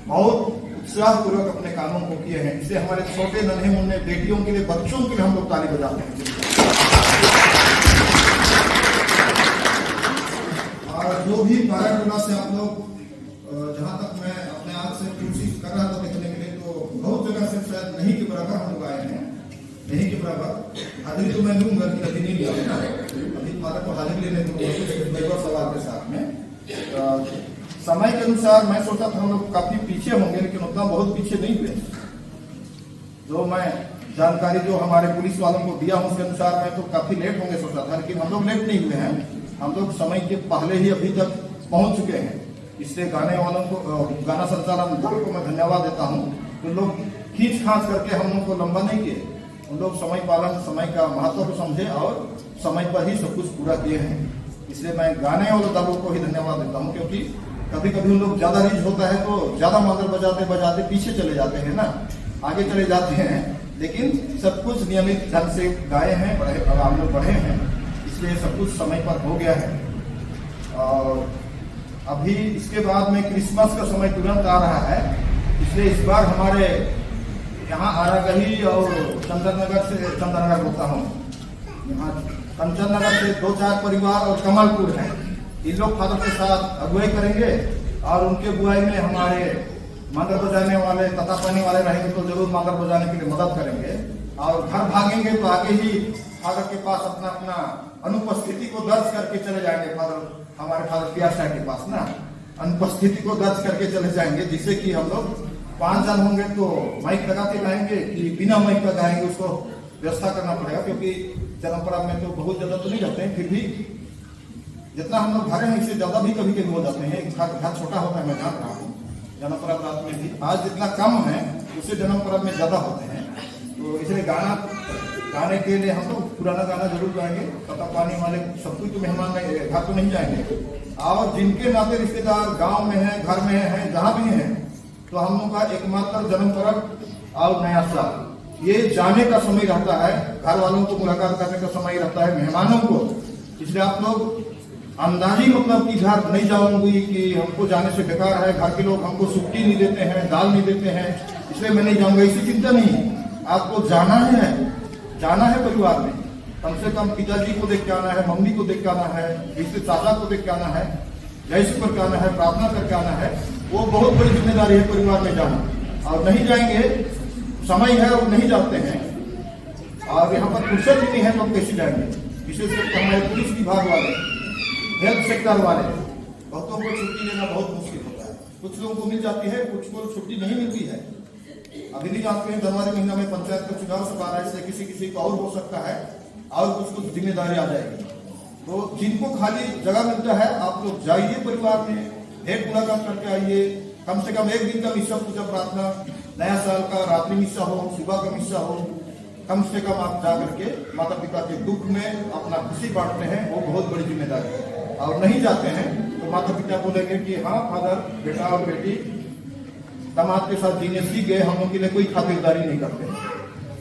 बहुत उत्साह पूर्वक अपने कामों को किए हैं। इससे हमारे छोटे नन्हे मुन्ने बेटियों के लिए, बच्चों के लिए हम लोग ताली बजाते हैं। और जो भी बाराटोला से आप लोग, जहाँ तक मैं अपने आप से कोशिश कर रहा था देखने के लिए, तो बहुत जगह से शायद नहीं के बराबर हम लोग आए हैं, नहीं के बराबर। हाजिरी तो मैं लूंगा कि अभी नहीं लिया ना, अभी फादर को हाजिरी लेने दूंगा सवाल के साथ में। समय के अनुसार मैं सोचा था हम लोग काफी पीछे होंगे, लेकिन उतना बहुत पीछे नहीं हुए। जो मैं जानकारी जो हमारे पुलिस वालों को दिया हूं उसके अनुसार मैं तो काफी लेट होंगे सोचा था, लेकिन हम लोग लेट नहीं हुए हैं। हम लोग समय के पहले ही अभी तक पहुंच चुके हैं। इसलिए गाने वालों को, गाना संचालन दल को मैं धन्यवाद देता हूं। तो लोग खींच खांच करके हम लोग को लंबा नहीं किए, उन लोग समय पालन, समय का महत्व को समझे और समय पर ही सब कुछ पूरा किए हैं। इसलिए मैं गाने वाले दलों को ही धन्यवाद देता हूँ, क्योंकि कभी कभी उन लोग ज्यादा रीच होता है तो ज्यादा मादल बजाते बजाते पीछे चले जाते हैं ना, आगे चले जाते हैं, लेकिन सब कुछ नियमित ढंग से गाए हैं, हम लोग बढ़े हैं, इसलिए सब कुछ समय पर हो गया है। और अभी इसके बाद में क्रिसमस का समय तुरंत आ रहा है, इसलिए इस बार हमारे यहाँ आरागही और चंदननगर होता हूँ, यहाँ कंचन नगर से 2-4 परिवार और कमलपुर है, इन लोग फादर के साथ अगुवाई करेंगे और उनके अगुवाई में हमारे मांगर बजाने वाले, तथा पानी वाले रहेंगे तो जरूर मांगर बजाने के लिए मदद करेंगे। और घर भागेंगे तो आगे ही फादर के पास अपना अपना अनुपस्थिति को दर्ज करके चले जाएंगे। हमारे फादर पिया साहब के पास ना अनुपस्थिति को दर्ज करके चले जाएंगे, जिससे कि हम लोग 5 जन होंगे तो माइक लगा के गाएंगे कि बिना माइक का गाएंगे, उसको व्यवस्था करना पड़ेगा, क्योंकि जन्म पर्व में तो बहुत ज्यादा तो नहीं जाते हैं, फिर भी जितना हम लोग भरे हैं इससे ज्यादा भी कभी कभी हो जाते हैं। घर छोटा होता है, मैं जान रहा हूँ, जन्म पर्व रात में भी आज जितना कम है उससे जन्म पर्व में ज्यादा होते हैं। तो इसलिए गाने के लिए हम लोग पुराना गाना जरूर गाएंगे। तथा पानी वाले सब कुछ तो मेहमान घर तो नहीं जाएंगे, और जिनके नाते रिश्तेदार गांव में है, घर में है, जहां भी है, तो हम लोग का एकमात्र जन्म पर्व और नया साल ये जाने का समय रहता है, घर वालों को मुलाकात करने का समय रहता है, मेहमानों को। इसलिए आप लोग अंदाजी मतलब कि घर नहीं जाऊंगी कि हमको जाने से बेकार है, घर के लोग हमको छुट्टी नहीं देते हैं, दाल नहीं देते हैं, इसलिए मैं नहीं जाऊंगा, इसी चिंता नहीं। आपको जाना है परिवार में, कम से कम पिताजी को देख के आना है, मम्मी को देख के आना है, इससे चाचा को देख के आना है, जय श्री करके आना है, प्रार्थना करके आना है। वो बहुत बड़ी जिम्मेदारी है परिवार में जाना। और नहीं जाएंगे, समय है और नहीं जाते हैं, और यहाँ पर फुर्सत ही नहीं है तो हम कैसे जाएंगे। विशेषकर हमारे पुलिस विभाग वाले, हेल्थ सेक्टर वाले, बहुतों को छुट्टी लेना बहुत मुश्किल होता है। कुछ लोगों को मिल जाती है, कुछ को छुट्टी नहीं मिलती है। अभी नहीं जानते हैं, जनवरी महीना में पंचायत का चुनाव सब आ रहा है, इसलिए किसी को और हो सकता है और कुछ जिम्मेदारी आ जाएगी। तो जिनको खाली जगह मिलता है, आप लोग जाइए परिवार में, भेंट मुलाकात करके आइए। कम से कम 1 दिन का मिस्सा पूजा प्रार्थना, नया साल का रात्रि मिस्सा हो, सुबह का मिस्सा हो, कम से कम आप जा करके माता पिता के दुख में अपना खुशी बांटते हैं, वो बहुत बड़ी जिम्मेदारी है। और नहीं जाते हैं तो माता पिता बोलेंगे कि हाँ फादर, बेटा और बेटी दामाद के साथ जीने सीख गए, हम लोग के लिए कोई खातिरदारी नहीं करते।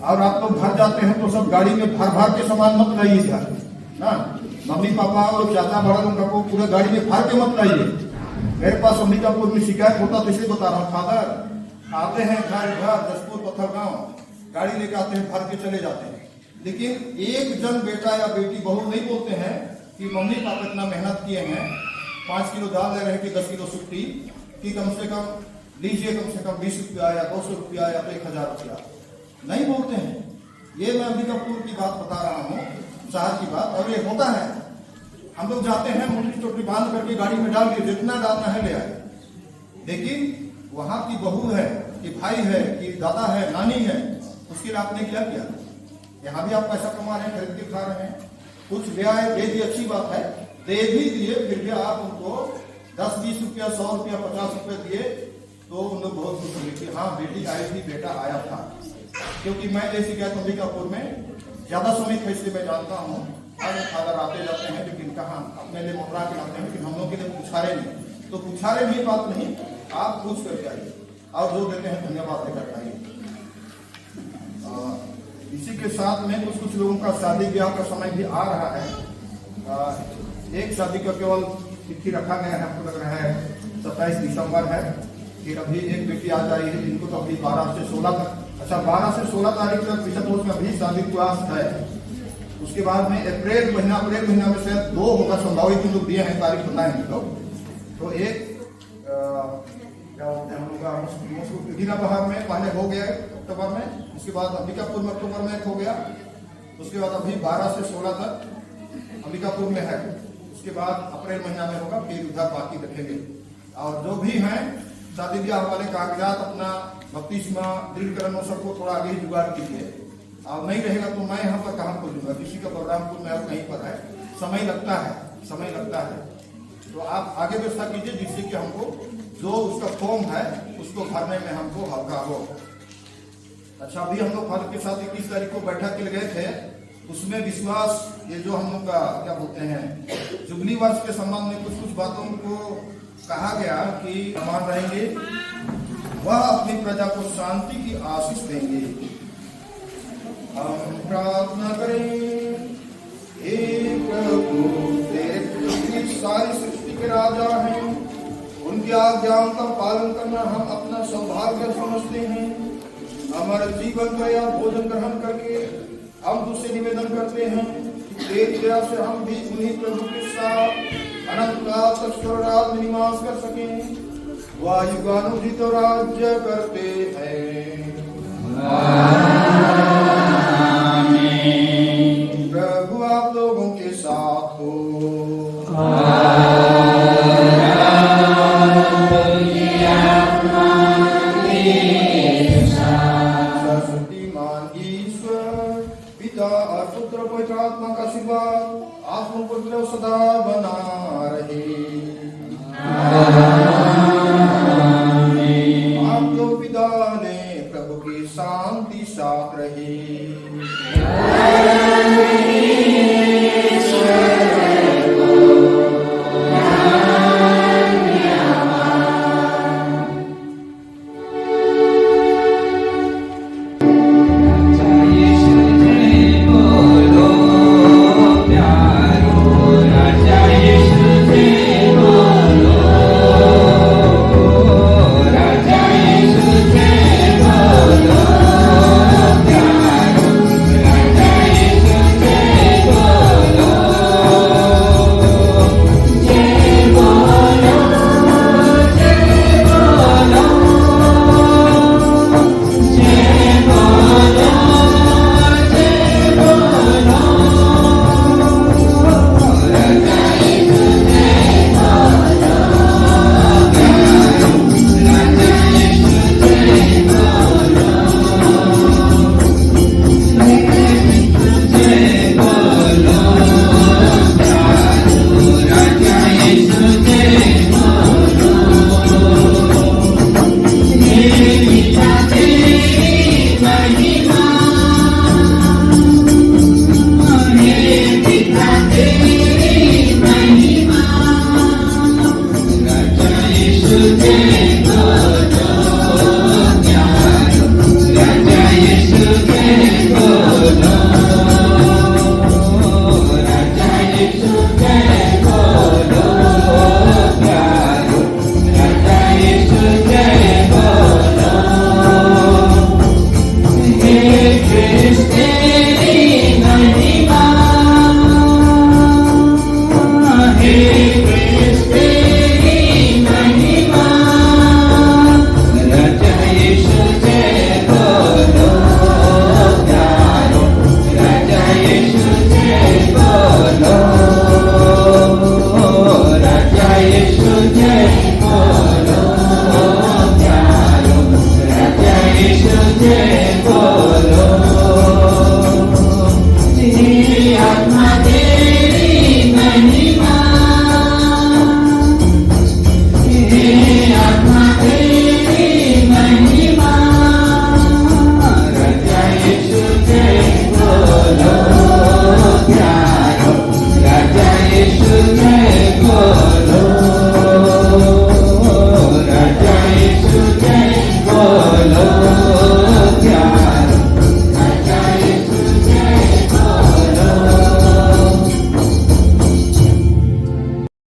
और आप लोग घर जाते हैं तो सब गाड़ी में भर के सामान मत लाइए घर ना, मम्मी पापा और चाचा बड़ा लोग को पूरा गाड़ी में भर के मत लाइए। मेरे पास अंबिकापुर में शिकायत होता तो इसलिए बता रहा हूँ, फादर आते हैं घर जसपुर पत्थर गाँव, गाड़ी लेकर आते हैं, भर के चले जाते हैं, लेकिन एक जन बेटा या बेटी बहू नहीं बोलते हैं कि मम्मी पापा इतना मेहनत किए हैं, 5 किलो दाल ले रहे कि 10 किलो छुट्टी कि कम से कम लीजिए, कम से कम 20 रुपया या 200 रुपया या तो 1000 रुपया, नहीं बोलते हैं। ये मैं अंबिकापुर की बात बता रहा हूँ, शहर की बात, और ये होता है। हम लोग जाते हैं, मुट्ठी चोटी बांध करके गाड़ी में डाल के जितना डालना है ले आए, लेकिन वहां की बहू है कि भाई है कि दादा है, नानी है, उसके लिए आपने क्या किया? यहाँ भी आप पैसा कमा रहे हैं, खरीद के खा रहे हैं, कुछ ले आए, दे दी, अच्छी बात है, दे भी दिए, फिर भी आप उनको 10-20 रुपया, 100 रुपया, 50 रुपया दिए तो उन लोग बहुत खुश होंगे कि हाँ बेटी आई थी, बेटा आया था। क्योंकि मैं जैसे गया तो अंबिकापुर में ज्यादा समय था, इसलिए मैं जानता हूँ। अरे फादर आते जाते हैं, लेकिन कहाँ अपने लिए मोहरा के लाते हैं, लेकिन हम लोग के लिए पुछारे नहीं। तो पुछारे भी बात नहीं, आप पूछ करके आइए और जो देते हैं धन्यवाद देकर आइए। इसी के साथ में कुछ लोगों का शादी ब्याह का समय भी आ रहा है। एक शादी का केवल तिथि रखा गया है, हमको लग रहा है 27 दिसंबर है। फिर अभी एक बेटी आ जाएगी है, जिनको तो अभी 12 से 16 तक, अच्छा 12 से 16 तारीख तक बिशनपुर में अभी शादी क्लास है। उसके बाद में अप्रैल महीना में शायद 2 होगा, संभावित लोग दिए हैं, तारीख बताए हैं लोग। तो एक क्या बोलते हैं हम लोग का गिरा बहार में पहले हो गया अक्टूबर में, उसके बाद अंबिकापुर में अक्टूबर में एक हो गया, उसके बाद अभी 12 से 16 तक अंबिकापुर में है, उसके बाद अप्रैल महीना में होगा, फिर उधर बाकी रखेंगे। और जो भी हैं शादी ब्याह वाले कागजात अपना बपतिस्मा दृढ़करण और सबको थोड़ा आगे ही जुगाड़ कीजिए। और नहीं रहेगा तो मैं यहाँ पर कहाँ खोलूंगा, किसी का प्रोग्राम को मैं कहीं पर है, समय लगता है। तो आप आगे व्यवस्था कीजिए जिससे कि हमको जो उसका फॉर्म है उसको भरने में हमको हल्का हो। अच्छा, अभी हम लोग फादर के साथ 21 तारीख को बैठक के लिए गए थे, उसमें विश्वास ये जो हम लोग का क्या बोलते हैं जुबली वर्ष के संबंध में कुछ बातों को कहा गया कि समान रहेंगे, वह अपनी प्रजा को शांति की आशीष देंगे। हम प्रार्थना करें। हे प्रभु, तेरे पृथ्वी की सारी सृष्टि के राजा हैं, उनकी आज्ञाओं का पालन करना हम अपना सौभाग्य समझते हैं। हमारे जीवन का यह भोजन ग्रहण करके हम तुझसे निवेदन करते हैं, तेरी दया से हम भी उन्हीं प्रभु के साथ अनंत काल तक स्वर्गराज में निवास कर सकें। वायुगानुजित राज्य करते हैं। प्रभु आप लोगों के साथ हो।